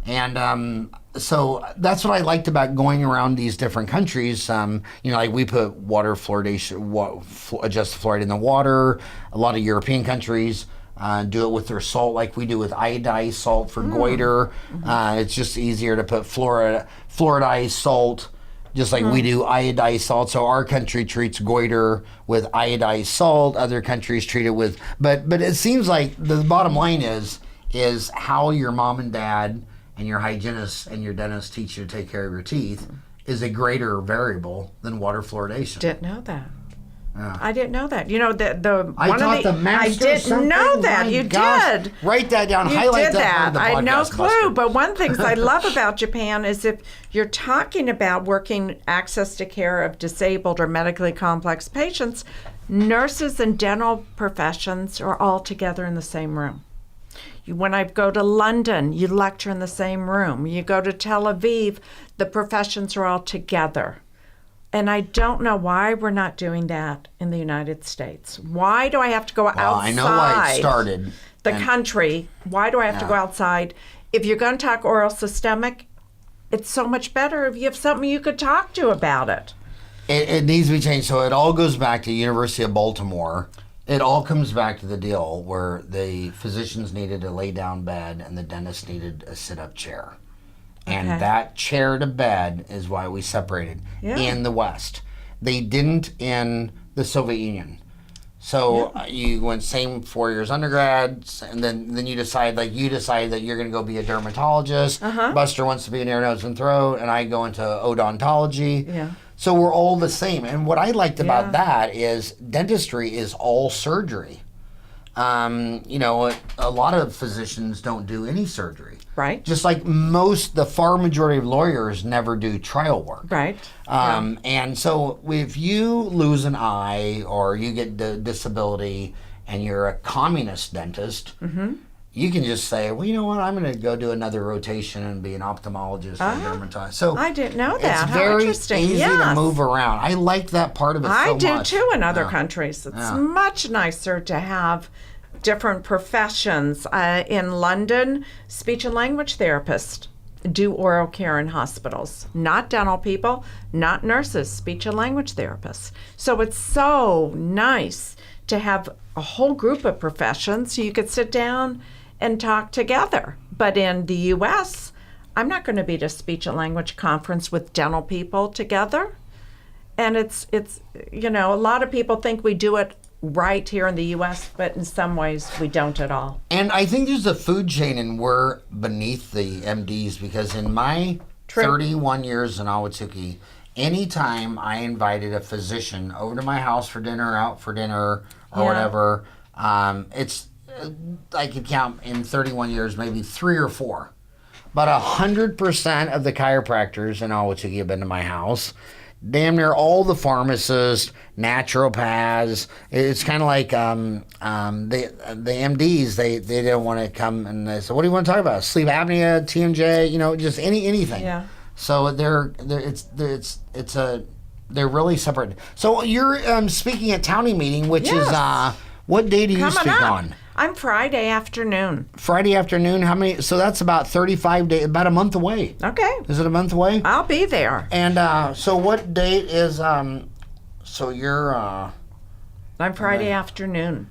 [SPEAKER 1] And so that's what I liked about going around these different countries. Like we put water fluoridation, adjusted fluoride in the water. A lot of European countries do it with their salt, like we do with iodized salt for goiter. It's just easier to put fluoridized salt, just like we do iodized salt. So our country treats goiter with iodized salt. Other countries treat it with, but it seems like the bottom line is how your mom and dad and your hygienist and your dentist teach you to take care of your teeth is a greater variable than water fluoridation.
[SPEAKER 2] Didn't know that.
[SPEAKER 1] Yeah.
[SPEAKER 2] I didn't know that.
[SPEAKER 1] I
[SPEAKER 2] didn't know that. You did.
[SPEAKER 1] Write that down. Highlight that.
[SPEAKER 2] I had no clue. But one thing I love about Japan is if you're talking about working access to care of disabled or medically complex patients, nurses and dental professions are all together in the same room. When I go to London, you lecture in the same room. You go to Tel Aviv, the professions are all together. And I don't know why we're not doing that in the United States. Why do I have to go outside?
[SPEAKER 1] I know why it started.
[SPEAKER 2] The country. Why do I have to go outside? If you're going to talk oral systemic, it's so much better if you have something you could talk to about it.
[SPEAKER 1] It needs to be changed. So it all goes back to University of Baltimore. It all comes back to the deal where the physicians needed a lay-down bed and the dentist needed a sit-up chair. And that chair to bed is why we separated in the West. They didn't in the Soviet Union. So you went same 4 years undergrad, and then you decide that you're going to go be a dermatologist. Buster wants to be an ear, nose, and throat, and I go into odontology.
[SPEAKER 2] Yeah.
[SPEAKER 1] So we're all the same. And what I liked about that is dentistry is all surgery. A lot of physicians don't do any surgery.
[SPEAKER 2] Right.
[SPEAKER 1] Just like the far majority of lawyers never do trial work.
[SPEAKER 2] Right.
[SPEAKER 1] And so if you lose an eye or you get disability and you're a communist dentist, you can just say, well, you know what, I'm going to go do another rotation and be an ophthalmologist or a dermatologist. So
[SPEAKER 2] I didn't know that.
[SPEAKER 1] It's
[SPEAKER 2] How
[SPEAKER 1] very
[SPEAKER 2] interesting.
[SPEAKER 1] easy to move around. I like that part of it so much.
[SPEAKER 2] I do too in other countries. It's much nicer to have different professions. In London, speech and language therapists do oral care in hospitals. Not dental people, not nurses, speech and language therapists. So it's so nice to have a whole group of professions so you could sit down and talk together. But in the U.S., I'm not going to be at a speech and language conference with dental people together. And it's a lot of people think we do it right here in the U.S., but in some ways we don't at all.
[SPEAKER 1] And I think there's a food chain and we're beneath the MDs because in my 31 years in Ahwatukee, anytime I invited a physician over to my house for dinner, out for dinner, or whatever, I could count in 31 years maybe 3 or 4. But 100% of the chiropractors in Ahwatukee have been to my house. Damn near all the pharmacists, naturopaths. It's kind of like the MDs. They don't want to come and they say, "What do you want to talk about? Sleep apnea, TMJ? Just anything."
[SPEAKER 2] Yeah.
[SPEAKER 1] So they're really separated. So you're speaking at Townie meeting, which is what day do you speak on?
[SPEAKER 2] I'm Friday afternoon.
[SPEAKER 1] Friday afternoon. How many? So that's about 35 days, about a month away.
[SPEAKER 2] Okay.
[SPEAKER 1] Is it a month away?
[SPEAKER 2] I'll be there.
[SPEAKER 1] And so what date is, so you're...
[SPEAKER 2] I'm Friday afternoon.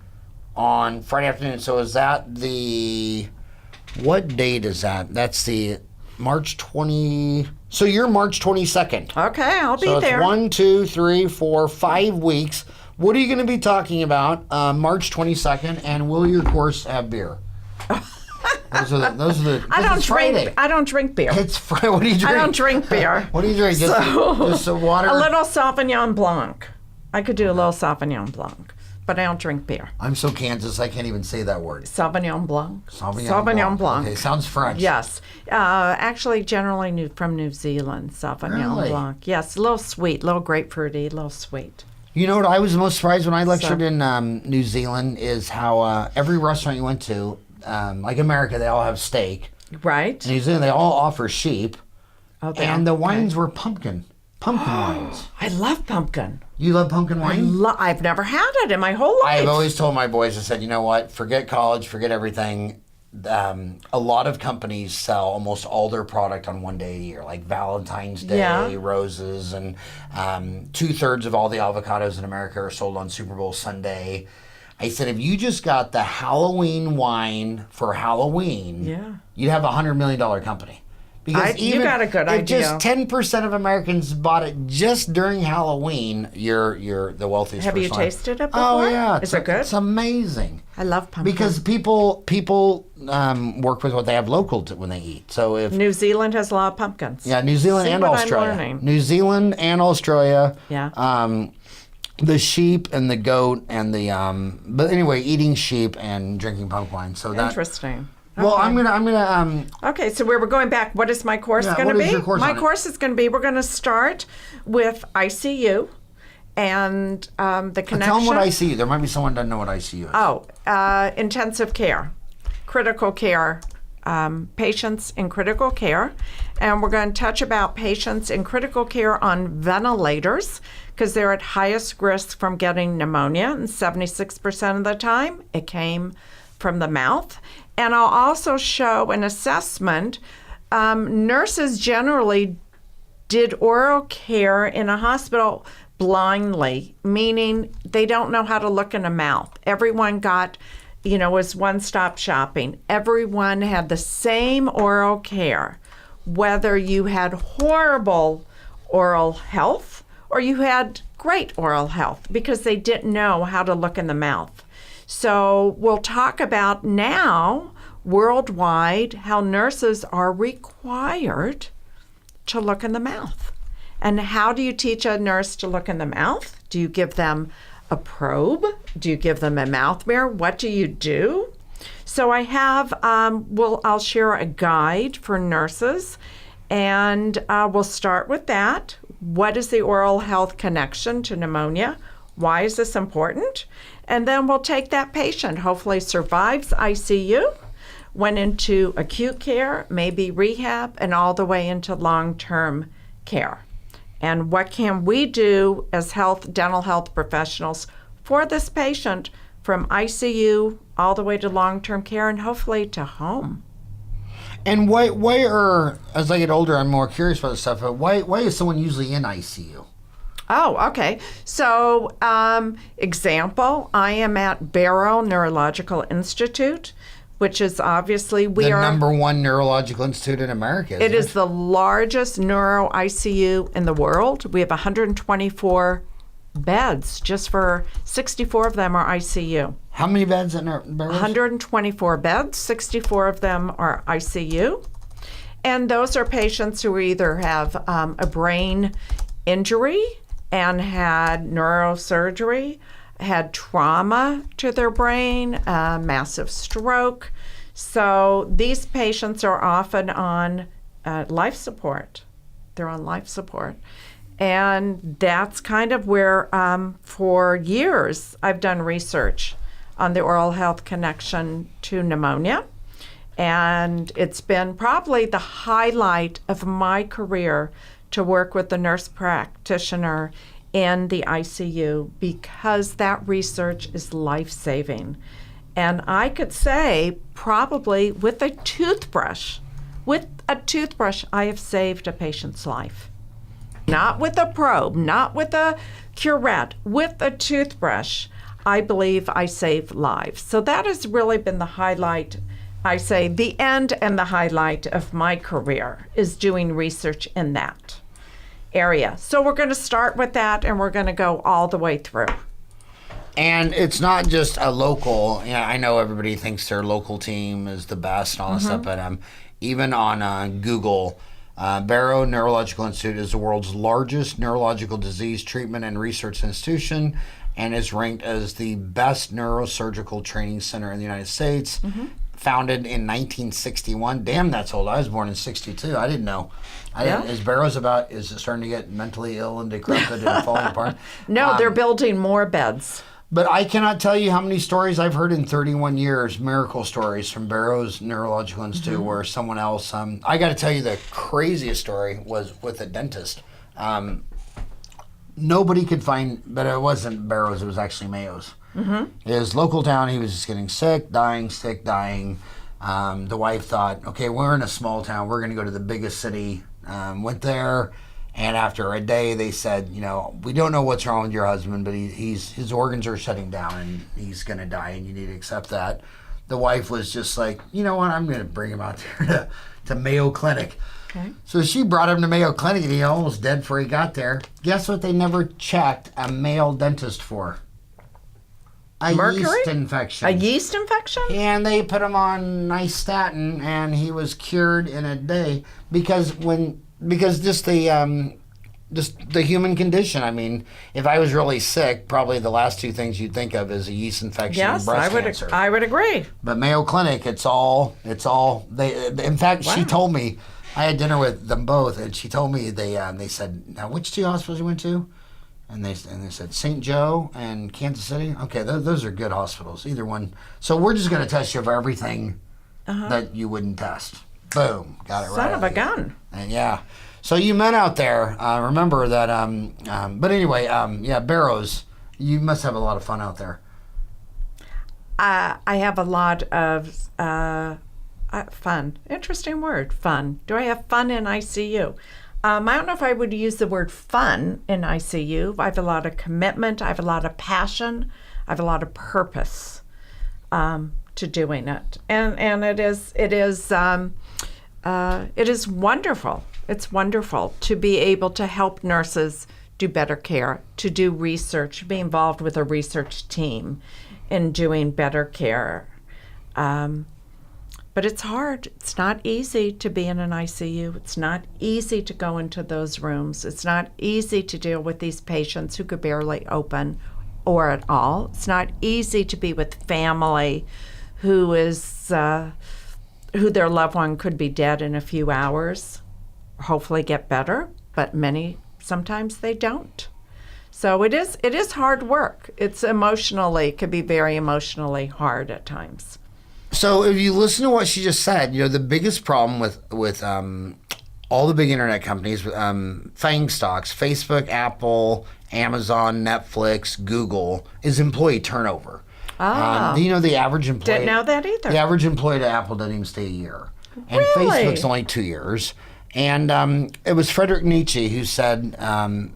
[SPEAKER 1] On Friday afternoon. So is that what date is that? That's the March 20. So you're March 22nd.
[SPEAKER 2] Okay, I'll be
[SPEAKER 1] So it's
[SPEAKER 2] there.
[SPEAKER 1] 1, 2, 3, 4, 5 weeks. What are you going to be talking about March 22nd? And will your course have beer? Those are the.
[SPEAKER 2] I don't
[SPEAKER 1] it's
[SPEAKER 2] drink.
[SPEAKER 1] Friday.
[SPEAKER 2] I don't drink beer.
[SPEAKER 1] It's Friday. What do you drink?
[SPEAKER 2] I don't drink beer.
[SPEAKER 1] What do you drink? Just some water?
[SPEAKER 2] A little Sauvignon Blanc. I could do a little Sauvignon Blanc, but I don't drink beer.
[SPEAKER 1] I'm so Kansas, I can't even say that word.
[SPEAKER 2] Sauvignon Blanc.
[SPEAKER 1] Sauvignon
[SPEAKER 2] Blanc.
[SPEAKER 1] Okay, sounds French.
[SPEAKER 2] Yes. Actually, generally from New Zealand, Sauvignon
[SPEAKER 1] Really?
[SPEAKER 2] Blanc. Yes, a little sweet, a little grapefruity, a little sweet.
[SPEAKER 1] You know what I was most surprised when I lectured in New Zealand is how every restaurant you went to, like America, they all have steak.
[SPEAKER 2] Right.
[SPEAKER 1] In New Zealand, they all offer sheep.
[SPEAKER 2] Oh,
[SPEAKER 1] And the wines were pumpkin wines.
[SPEAKER 2] I love pumpkin.
[SPEAKER 1] You love pumpkin wine?
[SPEAKER 2] I've never had it in my whole life.
[SPEAKER 1] I've always told my boys, I said, you know what? Forget college, forget everything. A lot of companies sell almost all their product on one day a year, like Valentine's Day,
[SPEAKER 2] Yeah.
[SPEAKER 1] roses, and 2/3 of all the avocados in America are sold on Super Bowl Sunday. I said, if you just got the Halloween wine for Halloween,
[SPEAKER 2] Yeah.
[SPEAKER 1] you'd have a $100 million company. Because
[SPEAKER 2] You got a good
[SPEAKER 1] if
[SPEAKER 2] idea.
[SPEAKER 1] just 10% of Americans bought it just during Halloween, you're the wealthiest
[SPEAKER 2] Have you
[SPEAKER 1] person.
[SPEAKER 2] tasted it before?
[SPEAKER 1] Oh yeah,
[SPEAKER 2] Is it good?
[SPEAKER 1] It's amazing.
[SPEAKER 2] I love pumpkin.
[SPEAKER 1] Because people work with what they have local when they eat. So if
[SPEAKER 2] New Zealand has a lot of pumpkins.
[SPEAKER 1] yeah, New Zealand
[SPEAKER 2] See
[SPEAKER 1] and
[SPEAKER 2] what I'm
[SPEAKER 1] Australia,
[SPEAKER 2] learning.
[SPEAKER 1] New Zealand and Australia.
[SPEAKER 2] Yeah.
[SPEAKER 1] The sheep and the goat and the but anyway, eating sheep and drinking pumpkin wine. So that.
[SPEAKER 2] Interesting.
[SPEAKER 1] Well,
[SPEAKER 2] Okay.
[SPEAKER 1] I'm gonna
[SPEAKER 2] Okay, so we're going back. What is my course
[SPEAKER 1] Yeah,
[SPEAKER 2] going to
[SPEAKER 1] what
[SPEAKER 2] be?
[SPEAKER 1] is your course
[SPEAKER 2] My
[SPEAKER 1] on it?
[SPEAKER 2] course is going to be, we're going to start with ICU and the connection.
[SPEAKER 1] tell them what ICU. There might be someone who doesn't know what ICU is.
[SPEAKER 2] Oh, intensive care, critical care, patients in critical care. And we're going to touch about patients in critical care on ventilators because they're at highest risk from getting pneumonia. And 76% of the time, it came from the mouth. And I'll also show an assessment. Nurses generally did oral care in a hospital blindly, meaning they don't know how to look in a mouth. Everyone got, was one-stop shopping. Everyone had the same oral care, whether you had horrible oral health or you had great oral health, because they didn't know how to look in the mouth. So we'll talk about now, worldwide, how nurses are required to look in the mouth. And how do you teach a nurse to look in the mouth? Do you give them a probe? Do you give them a mouth mirror? What do you do? So I have, I'll share a guide for nurses, and we'll start with that. What is the oral health connection to pneumonia? Why is this important? And then we'll take that patient, hopefully survives ICU, went into acute care, maybe rehab, and all the way into long-term care. And what can we do as dental health professionals for this patient from ICU all the way to long-term care and hopefully to home?
[SPEAKER 1] And why as I get older, I'm more curious about this stuff. But why is someone usually in ICU?
[SPEAKER 2] Oh, okay. So, example, I am at Barrow Neurological Institute, which is obviously
[SPEAKER 1] The number one neurological institute in America.
[SPEAKER 2] It is the largest neuro ICU in the world. We have 124 beds. Just for 64 of them are ICU.
[SPEAKER 1] How many beds in Barrows?
[SPEAKER 2] 124 beds. 64 of them are ICU, and those are patients who either have a brain injury and had neurosurgery, had trauma to their brain, massive stroke. So these patients are often on life support. They're on life support. And that's kind of where, for years, I've done research on the oral health connection to pneumonia. And it's been probably the highlight of my career to work with the nurse practitioner in the ICU, because that research is life-saving. And I could say probably with a toothbrush, I have saved a patient's life. Not with a probe, not with a curette, with a toothbrush. I believe I save lives. So that has really been the highlight I say the end and the highlight of my career is doing research in that area. So we're going to start with that, and we're going to go all the way through.
[SPEAKER 1] And it's not just a local. I know everybody thinks their local team is the best and all that stuff, but even on Google, Barrow Neurological Institute is the world's largest neurological disease treatment and research institution, and is ranked as the best neurosurgical training center in the United States. Founded in 1961. Damn, that's old. I was born in 62. I didn't know. Is Barrow's is it starting to get mentally ill and decrepit and falling apart?
[SPEAKER 2] No, they're building more beds.
[SPEAKER 1] But I cannot tell you how many stories I've heard in 31 years, miracle stories from Barrow's Neurological Institute, where someone else, I got to tell you the craziest story was with a dentist. Nobody could find, but it wasn't Barrow's, it was actually Mayo's. His local town, he was just getting sick, dying. The wife thought, okay, we're in a small town, we're going to go to the biggest city. Went there, and after a day, they said, we don't know what's wrong with your husband, but his organs are shutting down, and he's going to die, and you need to accept that. The wife was just like, you know what, I'm going to bring him out there to Mayo Clinic.
[SPEAKER 2] Okay.
[SPEAKER 1] So she brought him to Mayo Clinic, and he almost dead before he got there. Guess what they never checked a male dentist for? A
[SPEAKER 2] Mercury?
[SPEAKER 1] yeast infection.
[SPEAKER 2] A yeast infection?
[SPEAKER 1] And they put him on nystatin, and he was cured in a day because just the human condition. I mean, if I was really sick, probably the last two things you'd think of is a yeast infection and breast cancer.
[SPEAKER 2] I would agree.
[SPEAKER 1] But Mayo Clinic, it's all. They, in fact, she told me, I had dinner with them both, and she told me they said, now which two hospitals you went to? And they said St. Joe and Kansas City. Okay, those are good hospitals, either one. So we're just going to test you for everything that you wouldn't test. Boom, got it right.
[SPEAKER 2] Son of a gun.
[SPEAKER 1] And yeah, so you men out there, remember that. But anyway, Barrows, you must have a lot of fun out there.
[SPEAKER 2] I have a lot of fun. Interesting word, fun. Do I have fun in ICU? I don't know if I would use the word fun in ICU. I have a lot of commitment. I have a lot of passion. I have a lot of purpose to doing it, and it is wonderful. It's wonderful to be able to help nurses do better care, to do research, be involved with a research team in doing better care. But it's hard. It's not easy to be in an ICU. It's not easy to go into those rooms. It's not easy to deal with these patients who could barely open or at all. It's not easy to be with family who their loved one could be dead in a few hours, hopefully get better, but sometimes they don't. So it is hard work. Could be very emotionally hard at times.
[SPEAKER 1] So if you listen to what she just said, the biggest problem with all the big internet companies, FANG stocks, Facebook, Apple, Amazon, Netflix, Google, is employee turnover. Do you know the average employee?
[SPEAKER 2] Didn't know that either.
[SPEAKER 1] The average employee at Apple doesn't even stay a year. And
[SPEAKER 2] Really?
[SPEAKER 1] Facebook's only 2 years. And it was Friedrich Nietzsche who said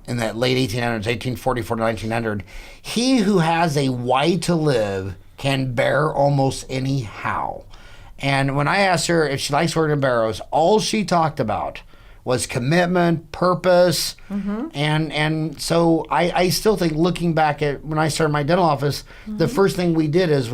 [SPEAKER 1] in the late 1800s, 1844 to 1900, he who has a why to live can bear almost any how. And when I asked her if she likes working at Barrows, all she talked about was commitment, purpose, and so I still think, looking back at when I started my dental office, the first thing we did is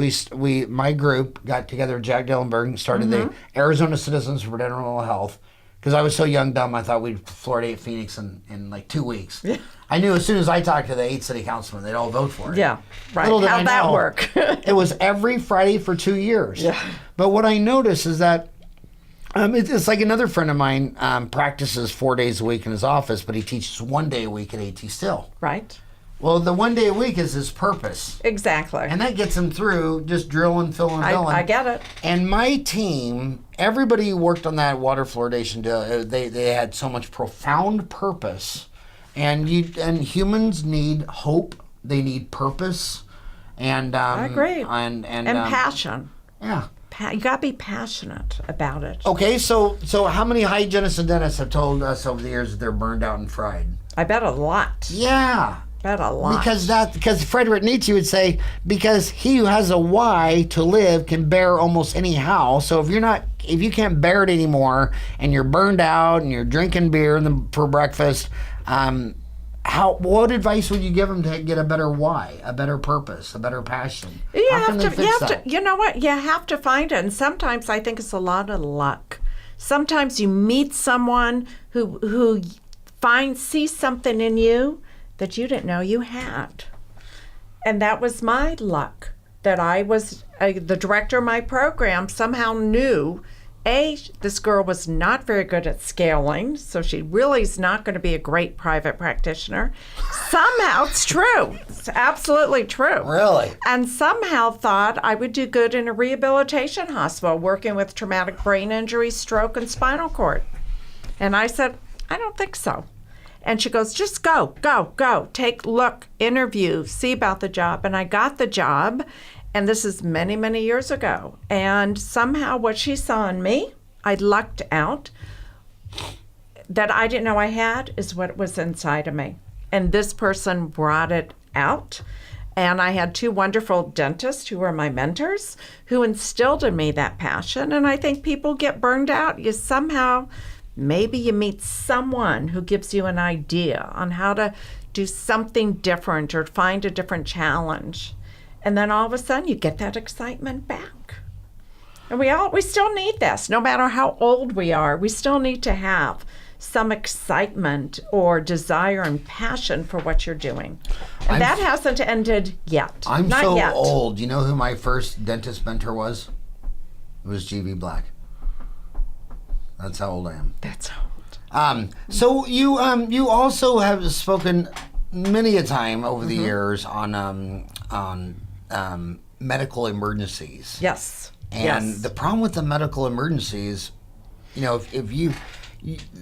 [SPEAKER 1] my group got together, Jack Dillenberg, and started the Arizona Citizens for Dental Health, because I was so young, dumb, I thought we'd fluoridate Phoenix in like 2 weeks. Yeah. I knew as soon as I talked to the 8 city councilmen, they'd all vote for it.
[SPEAKER 2] Yeah, right. How'd that work?
[SPEAKER 1] It was every Friday for 2 years.
[SPEAKER 2] Yeah.
[SPEAKER 1] But what I noticed is that it's like another friend of mine practices 4 days a week in his office, but he teaches 1 day a week at AT Still.
[SPEAKER 2] Right.
[SPEAKER 1] Well, the 1 day a week is his purpose.
[SPEAKER 2] Exactly.
[SPEAKER 1] And that gets him through just drilling, filling, filling.
[SPEAKER 2] I get it.
[SPEAKER 1] And my team, everybody who worked on that water fluoridation deal, they had so much profound purpose. And humans need hope. They need purpose. And
[SPEAKER 2] I agree.
[SPEAKER 1] And
[SPEAKER 2] passion.
[SPEAKER 1] Yeah.
[SPEAKER 2] You gotta be passionate about it.
[SPEAKER 1] Okay, so how many hygienists and dentists have told us over the years that they're burned out and fried?
[SPEAKER 2] I bet a lot.
[SPEAKER 1] Yeah.
[SPEAKER 2] Bet a lot.
[SPEAKER 1] Because Friedrich Nietzsche would say, because he who has a why to live can bear almost any how. So if you can't bear it anymore and you're burned out and you're drinking beer for breakfast, what advice would you give them to get a better why, a better purpose, a better passion?
[SPEAKER 2] You have to, you know what? You have to find it. And sometimes I think it's a lot of luck. Sometimes you meet someone who sees something in you that you didn't know you had. And that was my luck, that I was the director of my program somehow knew, this girl was not very good at scaling, so she really is not going to be a great private practitioner. Somehow, it's true. It's absolutely true.
[SPEAKER 1] Really?
[SPEAKER 2] And somehow thought I would do good in a rehabilitation hospital working with traumatic brain injury, stroke, and spinal cord. And I said, I don't think so. And she goes, just go, look, interview, see about the job. And I got the job, and this is many, many years ago. And somehow what she saw in me, I lucked out. That I didn't know I had is what was inside of me. And this person brought it out. And I had two wonderful dentists who were my mentors who instilled in me that passion. And I think people get burned out. Maybe you meet someone who gives you an idea on how to do something different or find a different challenge. And then all of a sudden you get that excitement back. And we still need this. No matter how old we are, we still need to have some excitement or desire and passion for what you're doing. And that hasn't ended yet.
[SPEAKER 1] Not so yet. Old. You know who my first dentist mentor was? It was G.V. Black. That's how old I am.
[SPEAKER 2] That's old.
[SPEAKER 1] So you also have spoken many a time over the years on medical emergencies.
[SPEAKER 2] Yes.
[SPEAKER 1] And the problem with the medical emergencies, if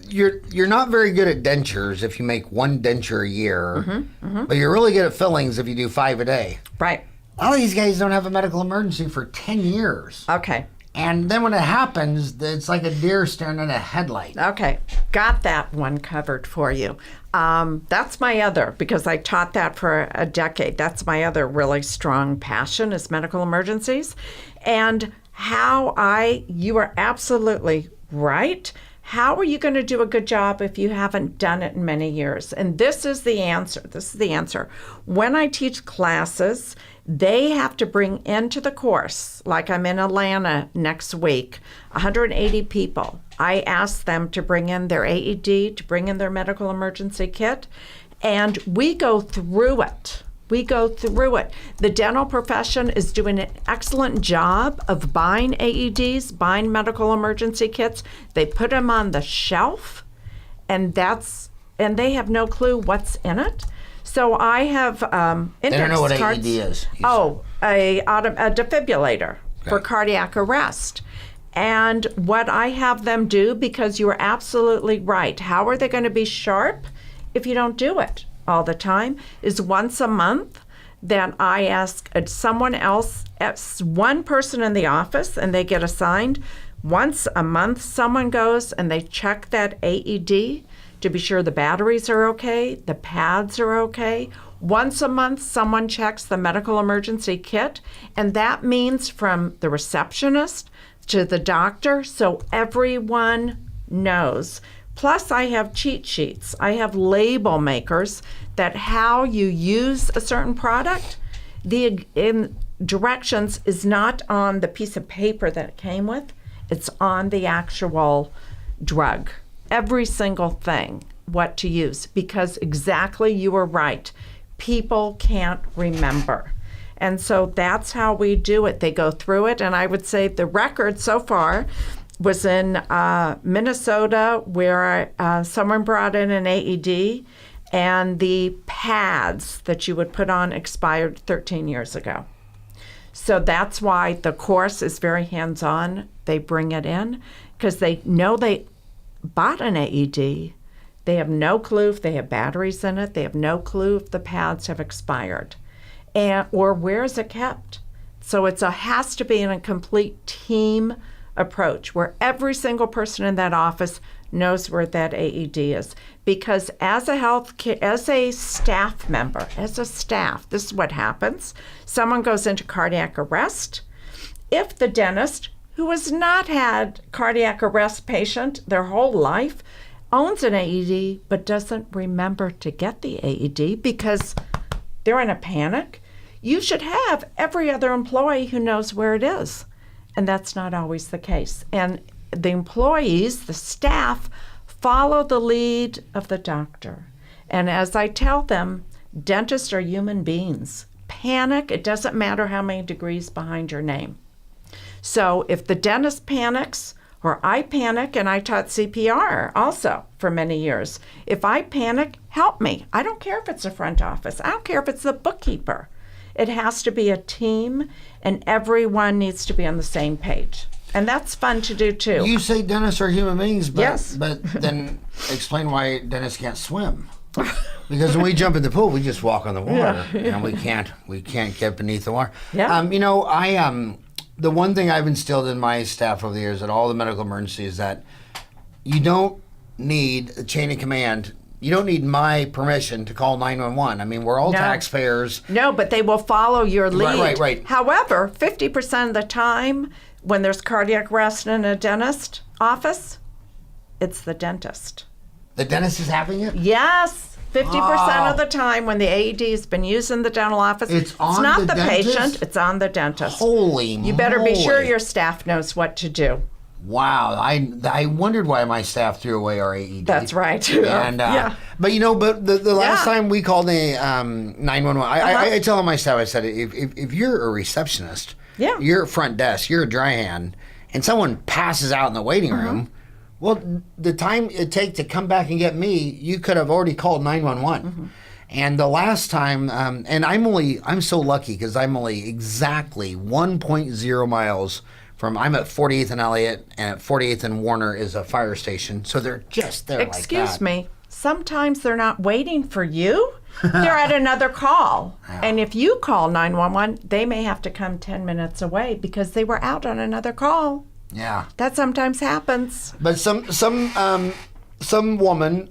[SPEAKER 1] you're not very good at dentures if you make one denture a year, but you're really good at fillings if you do 5 a day.
[SPEAKER 2] Right.
[SPEAKER 1] A lot of these guys don't have a medical emergency for 10 years.
[SPEAKER 2] Okay.
[SPEAKER 1] And then when it happens, it's like a deer staring at a headlight.
[SPEAKER 2] Okay, got that one covered for you. That's my other, because I taught that for a decade. That's my other really strong passion is medical emergencies. And you are absolutely right. How are you going to do a good job if you haven't done it in many years? And this is the answer. When I teach classes, they have to bring into the course, like I'm in Atlanta next week, 180 people. I ask them to bring in their AED, to bring in their medical emergency kit, and we go through it. The dental profession is doing an excellent job of buying AEDs, buying medical emergency kits. They put them on the shelf, and they have no clue what's in it. So I have index
[SPEAKER 1] They don't know what
[SPEAKER 2] cards.
[SPEAKER 1] AED is.
[SPEAKER 2] A defibrillator for cardiac arrest. And what I have them do, because you are absolutely right, how are they going to be sharp if you don't do it all the time, is once a month that I ask someone else, one person in the office, and they get assigned. Once a month, someone goes and they check that AED to be sure the batteries are okay, the pads are okay. Once a month, someone checks the medical emergency kit, and that means from the receptionist to the doctor, so everyone knows. Plus, I have cheat sheets. I have label makers that how you use a certain product, the directions is not on the piece of paper that it came with. It's on the actual drug. Every single thing, what to use, because exactly you were right. People can't remember. And so that's how we do it. They go through it, and I would say the record so far was in Minnesota, where someone brought in an AED, and the pads that you would put on expired 13 years ago. So that's why the course is very hands-on. They bring it in because they know they bought an AED. They have no clue if they have batteries in it. They have no clue if the pads have expired, or where is it kept. So it has to be in a complete team approach where every single person in that office knows where that AED is. Because as a staff member, this is what happens. Someone goes into cardiac arrest. If the dentist, who has not had cardiac arrest patient their whole life, owns an AED but doesn't remember to get the AED because they're in a panic, you should have every other employee who knows where it is. And that's not always the case. And the employees, the staff, follow the lead of the doctor. And as I tell them, dentists are human beings. Panic, it doesn't matter how many degrees behind your name. So if the dentist panics, or I panic, and I taught CPR also for many years. If I panic, help me. I don't care if it's the front office. I don't care if it's the bookkeeper. It has to be a team, and everyone needs to be on the same page. And that's fun to do, too.
[SPEAKER 1] You say dentists are human beings, but,
[SPEAKER 2] yes.
[SPEAKER 1] But then explain why dentists can't swim. Because when we jump in the pool, we just walk on the water, and we can't get beneath the water.
[SPEAKER 2] Yeah.
[SPEAKER 1] The one thing I've instilled in my staff over the years at all the medical emergencies is that you don't need a chain of command. You don't need my permission to call 911. I mean, we're all taxpayers.
[SPEAKER 2] No, but they will follow your lead.
[SPEAKER 1] Right.
[SPEAKER 2] However, 50% of the time when there's cardiac arrest in a dentist office, it's the dentist.
[SPEAKER 1] The dentist is having it?
[SPEAKER 2] Yes. 50% of the time when the AED has been used in the dental office, it's not the patient, it's on the dentist.
[SPEAKER 1] Holy
[SPEAKER 2] You better be sure your staff knows what to do.
[SPEAKER 1] Wow, I wondered why my staff threw away our AED.
[SPEAKER 2] That's right.
[SPEAKER 1] And but the last time we called a 911, I tell my staff, I said, if you're a receptionist, you're at front desk, you're a dry hand, and someone passes out in the waiting room, well, the time it takes to come back and get me, you could have already called 911. And the last time, and I'm so lucky because I'm only exactly 1.0 miles from, I'm at 48th and Elliott, and at 48th and Warner is a fire station. So they're just there like that.
[SPEAKER 2] Excuse me, sometimes they're not waiting for you. They're at another call.
[SPEAKER 1] Yeah.
[SPEAKER 2] And if you call 911, they may have to come 10 minutes away because they were out on another call.
[SPEAKER 1] Yeah.
[SPEAKER 2] That sometimes happens.
[SPEAKER 1] But some woman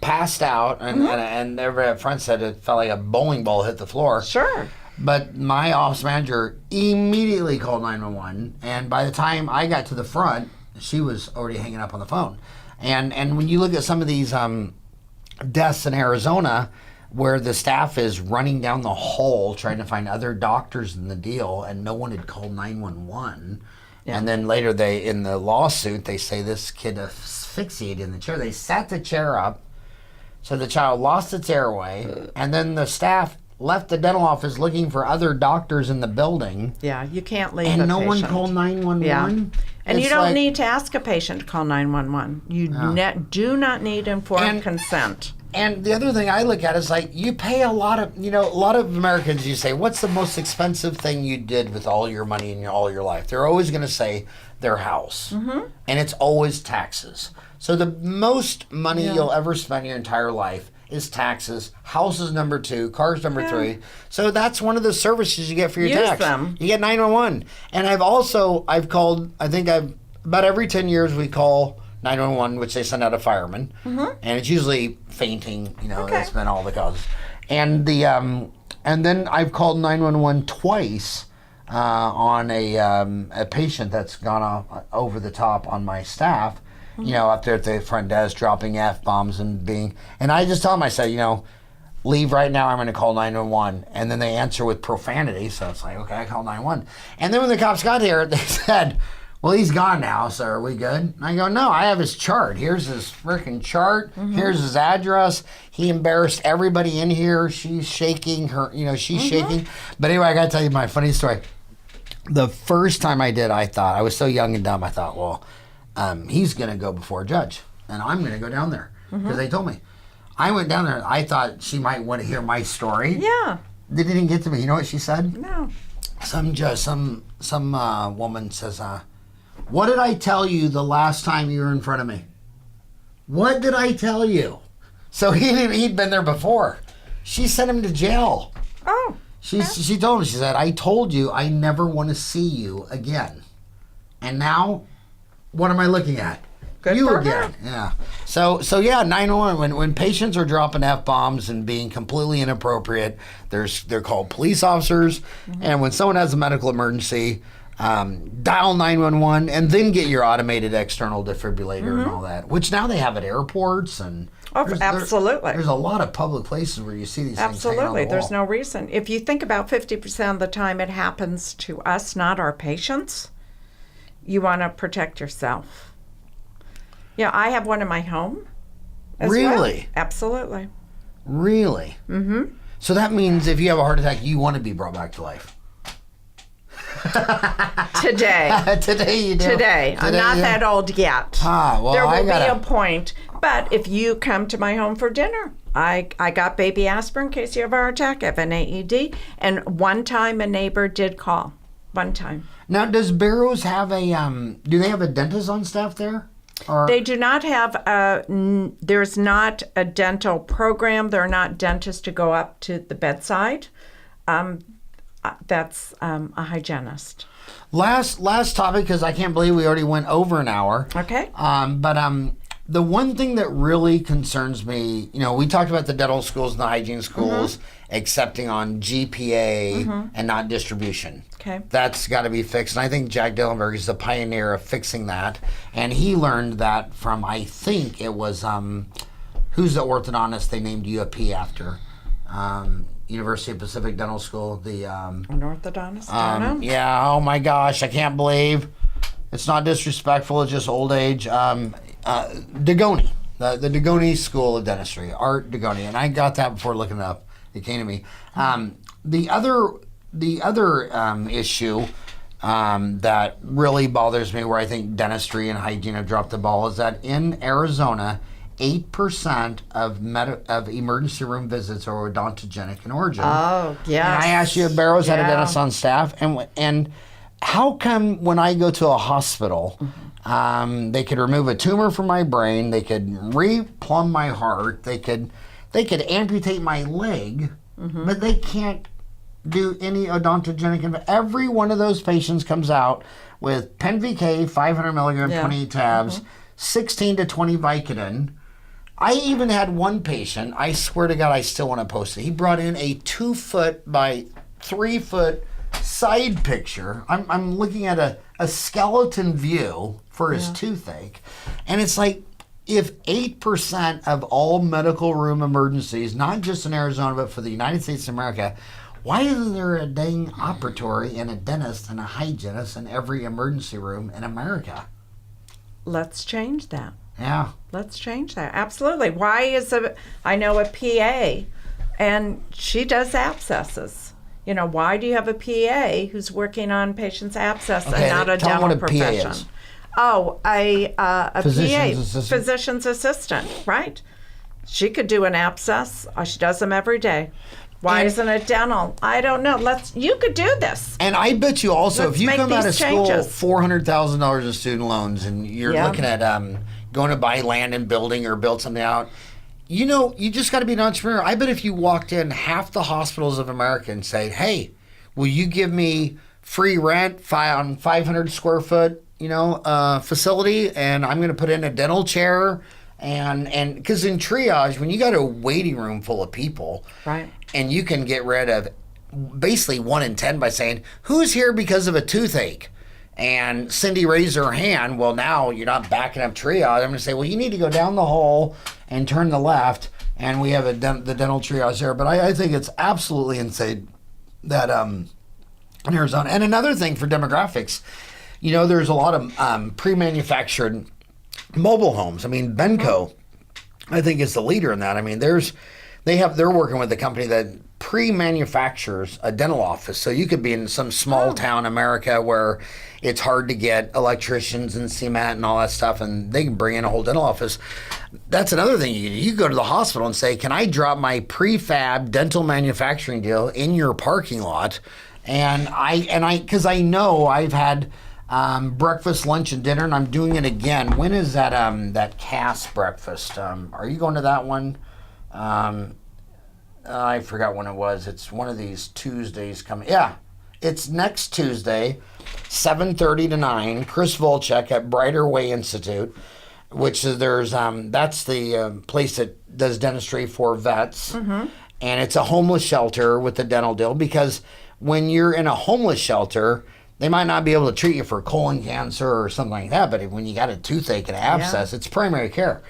[SPEAKER 1] passed out, and everybody up front said it felt like a bowling ball hit the floor.
[SPEAKER 2] Sure.
[SPEAKER 1] But my office manager immediately called 911, and by the time I got to the front, she was already hanging up on the phone. And when you look at some of these deaths in Arizona, where the staff is running down the hall trying to find other doctors in the deal, and no one had called 911. Yeah. And then later in the lawsuit, they say this kid asphyxiated in the chair. They sat the chair up, so the child lost its airway, and then the staff left the dental office looking for other doctors in the building.
[SPEAKER 2] Yeah, you can't leave
[SPEAKER 1] and
[SPEAKER 2] a
[SPEAKER 1] no
[SPEAKER 2] patient.
[SPEAKER 1] One called 911.
[SPEAKER 2] Yeah. And
[SPEAKER 1] it's
[SPEAKER 2] you don't need to ask a patient to call 911. You do not need informed consent.
[SPEAKER 1] And the other thing I look at is like, you pay a lot of Americans, you say, what's the most expensive thing you did with all your money in all your life? They're always going to say their house. And it's always taxes. So the most money you'll ever spend your entire life is taxes. House is number 2, cars number 3. So that's one of the services you get for your tax.
[SPEAKER 2] Them.
[SPEAKER 1] You get 911. And I've called, about every 10 years we call 911, which they send out a fireman, and it's usually fainting. That's been all the causes. And and then I've called 911 twice on a patient that's gone off over the top on my staff. Up there at the front desk, dropping F-bombs and I just tell them, I said, leave right now. I'm going to call 911, and then they answer with profanity. So it's like, okay, I call 911, and then when the cops got here, they said, well, he's gone now, so are we good? And I go, no, I have his chart. Here's his freaking chart. Here's his address. He embarrassed everybody in here. She's shaking she's shaking. But anyway, I got to tell you my funny story. The first time I did, I thought, I was so young and dumb, I thought, well, he's going to go before a judge, and I'm going to go down there, because they told me. I went down there, I thought she might want to hear my story.
[SPEAKER 2] Yeah.
[SPEAKER 1] They didn't get to me. You know what she said?
[SPEAKER 2] No.
[SPEAKER 1] Some judge, some woman says, what did I tell you the last time you were in front of me? What did I tell you? So he'd been there before. She sent him to jail.
[SPEAKER 2] Oh.
[SPEAKER 1] She told him, she said, I told you I never want to see you again. And now, what am I looking at?
[SPEAKER 2] Good
[SPEAKER 1] you
[SPEAKER 2] for
[SPEAKER 1] again.
[SPEAKER 2] her.
[SPEAKER 1] Yeah. So yeah, 911. When patients are dropping f-bombs and being completely inappropriate, they're called police officers. And when someone has a medical emergency, dial 911 and then get your automated external defibrillator and all that. Which now they have at airports and.
[SPEAKER 2] Absolutely.
[SPEAKER 1] There's a lot of public places where you see these things hanging on the wall.
[SPEAKER 2] There's no reason. If you think about 50% of the time it happens to us, not our patients, you want to protect yourself. Yeah, I have one in my home as well.
[SPEAKER 1] Really?
[SPEAKER 2] Absolutely.
[SPEAKER 1] Really? Mm-hmm. So that means if you have a heart attack, you want to be brought back to life.
[SPEAKER 2] Today.
[SPEAKER 1] Today you do.
[SPEAKER 2] Today. I'm not that old yet.
[SPEAKER 1] Well,
[SPEAKER 2] there will be a point. But if you come to my home for dinner, I got baby aspirin in case you have a heart attack. I have an AED. And one time a neighbor did call. One time.
[SPEAKER 1] Now, does Barrows have do they have a dentist on staff there? Or?
[SPEAKER 2] They do not have there's not a dental program. There are not dentists to go up to the bedside. That's a hygienist.
[SPEAKER 1] Last topic, because I can't believe we already went over an hour.
[SPEAKER 2] Okay.
[SPEAKER 1] But the one thing that really concerns me, we talked about the dental schools and the hygiene schools accepting on GPA and not distribution.
[SPEAKER 2] Okay.
[SPEAKER 1] That's got to be fixed. And I think Jack Dillenberg is the pioneer of fixing that. And he learned that from, I think it was, who's the orthodontist they named UAP after? University of Pacific Dental School. An
[SPEAKER 2] orthodontist? I don't know.
[SPEAKER 1] Yeah, oh my gosh, I can't believe. It's not disrespectful, it's just old age. Degoni. The Degoni School of Dentistry. Art Degoni. And I got that before looking it up. It came to me. The other issue that really bothers me, where I think dentistry and hygiene have dropped the ball, is that in Arizona, 8% of emergency room visits are odontogenic in origin.
[SPEAKER 2] Oh, yes.
[SPEAKER 1] And I asked you if Barrows had a dentist on staff, and how come when I go to a hospital, they could remove a tumor from my brain, they could replumb my heart, they could amputate my leg, but they can't do any odontogenic. Every one of those patients comes out with PenVK, 500 milligram, 28 tabs, 16 to 20 Vicodin. I even had one patient, I swear to God, I still want to post it. He brought in a 2 foot by 3 foot side picture. I'm looking at a skeleton view for his toothache. And it's like, if 8% of all medical room emergencies, not just in Arizona, but for the United States of America, why isn't there a dang operatory and a dentist and a hygienist in every emergency room in America?
[SPEAKER 2] Let's change that.
[SPEAKER 1] Yeah.
[SPEAKER 2] Let's change that. Absolutely. I know a PA, and she does abscesses. Why do you have a PA who's working on patients' abscess and not a dental profession?
[SPEAKER 1] PA is.
[SPEAKER 2] Oh, a
[SPEAKER 1] Physician's
[SPEAKER 2] PA, physician's assistant, right? She could do an abscess. She does them every day. Why isn't it dental? I don't know. You could do this.
[SPEAKER 1] And I bet you also, if you come out of school,
[SPEAKER 2] changes.
[SPEAKER 1] $400,000 in student loans, and you're looking at going to buy land and building or build something out, you just got to be an entrepreneur. I bet if you walked in half the hospitals of America and said, hey, will you give me free rent on 500 square foot, facility, and I'm going to put in a dental chair, and because in triage, when you got a waiting room full of people,
[SPEAKER 2] right,
[SPEAKER 1] and you can get rid of basically 1 in 10 by saying, who's here because of a toothache? And Cindy raised her hand. Well, now you're not backing up triage. I'm going to say, well, you need to go down the hall and turn the left, and we have the dental triage there. But I think it's absolutely insane that in Arizona. And another thing for demographics, there's a lot of pre-manufactured mobile homes. I mean, Benco, I think, is the leader in that. I mean, they're working with a company that pre-manufactures a dental office. So you could be in some small town America where it's hard to get electricians and cement and all that stuff, and they can bring in a whole dental office. That's another thing you can do. You go to the hospital and say, can I drop my prefab dental manufacturing deal in your parking lot? And because I know I've had breakfast, lunch, and dinner, and I'm doing it again. When is that Cass breakfast? Are you going to that one? I forgot when it was. It's one of these Tuesdays coming. Yeah, it's next Tuesday, 7:30 to 9. Chris Volchek at Brighter Way Institute. which is that's the place that does dentistry for vets, and it's a homeless shelter with the dental deal, because when you're in a homeless shelter, they might not be able to treat you for colon cancer or something like that, but when you got a toothache and abscess, it's primary care.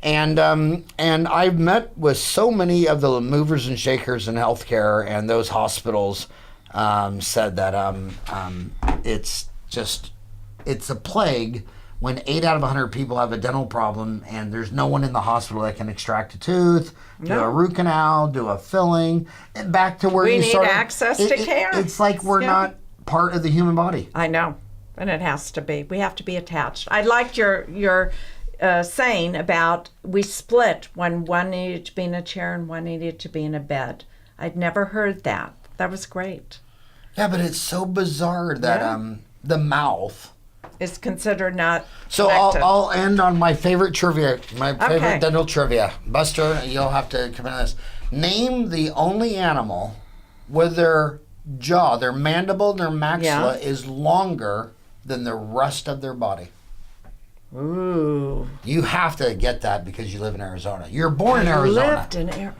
[SPEAKER 1] And I've met with so many of the movers and shakers in healthcare, and those hospitals said that it's a plague when 8 out of 100 people have a dental problem, and there's no one in the hospital that can extract a tooth, do a root canal, do a filling, and back to where
[SPEAKER 2] we
[SPEAKER 1] you
[SPEAKER 2] need
[SPEAKER 1] started.
[SPEAKER 2] access to care.
[SPEAKER 1] It's like we're not part of the human body.
[SPEAKER 2] I know, and it has to be. We have to be attached. I liked your saying about we split when one needed to be in a chair and one needed to be in a bed. I'd never heard that. That was great.
[SPEAKER 1] Yeah, but it's so bizarre that the mouth
[SPEAKER 2] is considered not
[SPEAKER 1] So I'll end on my favorite trivia, my favorite dental trivia. Buster, you'll have to come in on this. Name the only animal where their jaw, their mandible, their maxilla is longer than the rest of their body.
[SPEAKER 2] Ooh.
[SPEAKER 1] You have to get that because you live in Arizona. You're born in Arizona.
[SPEAKER 2] I lived in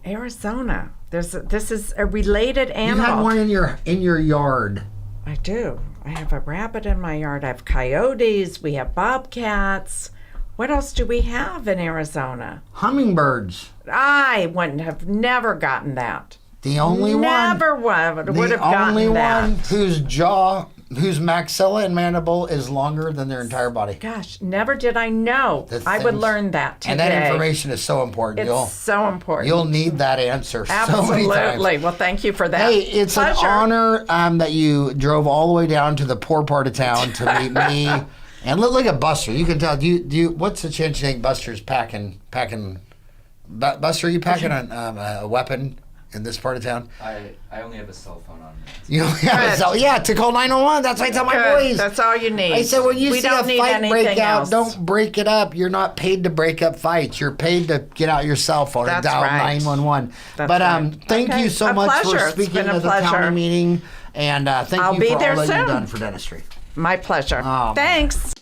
[SPEAKER 2] Arizona. This is a related animal.
[SPEAKER 1] You have one in your yard.
[SPEAKER 2] I do. I have a rabbit in my yard. I have coyotes. We have bobcats. What else do we have in Arizona?
[SPEAKER 1] Hummingbirds.
[SPEAKER 2] I wouldn't have never gotten that.
[SPEAKER 1] The only one.
[SPEAKER 2] Never would have gotten that.
[SPEAKER 1] The only one whose jaw, whose maxilla and mandible is longer than their entire body.
[SPEAKER 2] Gosh, never did I know. I would learn that today.
[SPEAKER 1] And that information is so important.
[SPEAKER 2] It's so important.
[SPEAKER 1] You'll need that answer
[SPEAKER 2] Absolutely.
[SPEAKER 1] so many times.
[SPEAKER 2] Well, thank you for that.
[SPEAKER 1] Hey, it's
[SPEAKER 2] Pleasure.
[SPEAKER 1] an honor that you drove all the way down to the poor part of town to meet me. And look at Buster. You can tell. Do you? What's the chance you think Buster's packing? Buster, are you packing a weapon in this part of town?
[SPEAKER 3] I only have a cell phone on me.
[SPEAKER 1] You only have a cell. Yeah, to call 911. That's what I tell my boys.
[SPEAKER 2] That's all you need.
[SPEAKER 1] I said, when you see a fight break out,
[SPEAKER 2] else.
[SPEAKER 1] don't break it up. You're not paid to break up fights. You're paid to get out your cell phone and dial 911. But thank you so much for speaking at the county meeting. And thank you for all that you've done for dentistry.
[SPEAKER 2] My pleasure.
[SPEAKER 1] Oh,
[SPEAKER 2] Thanks.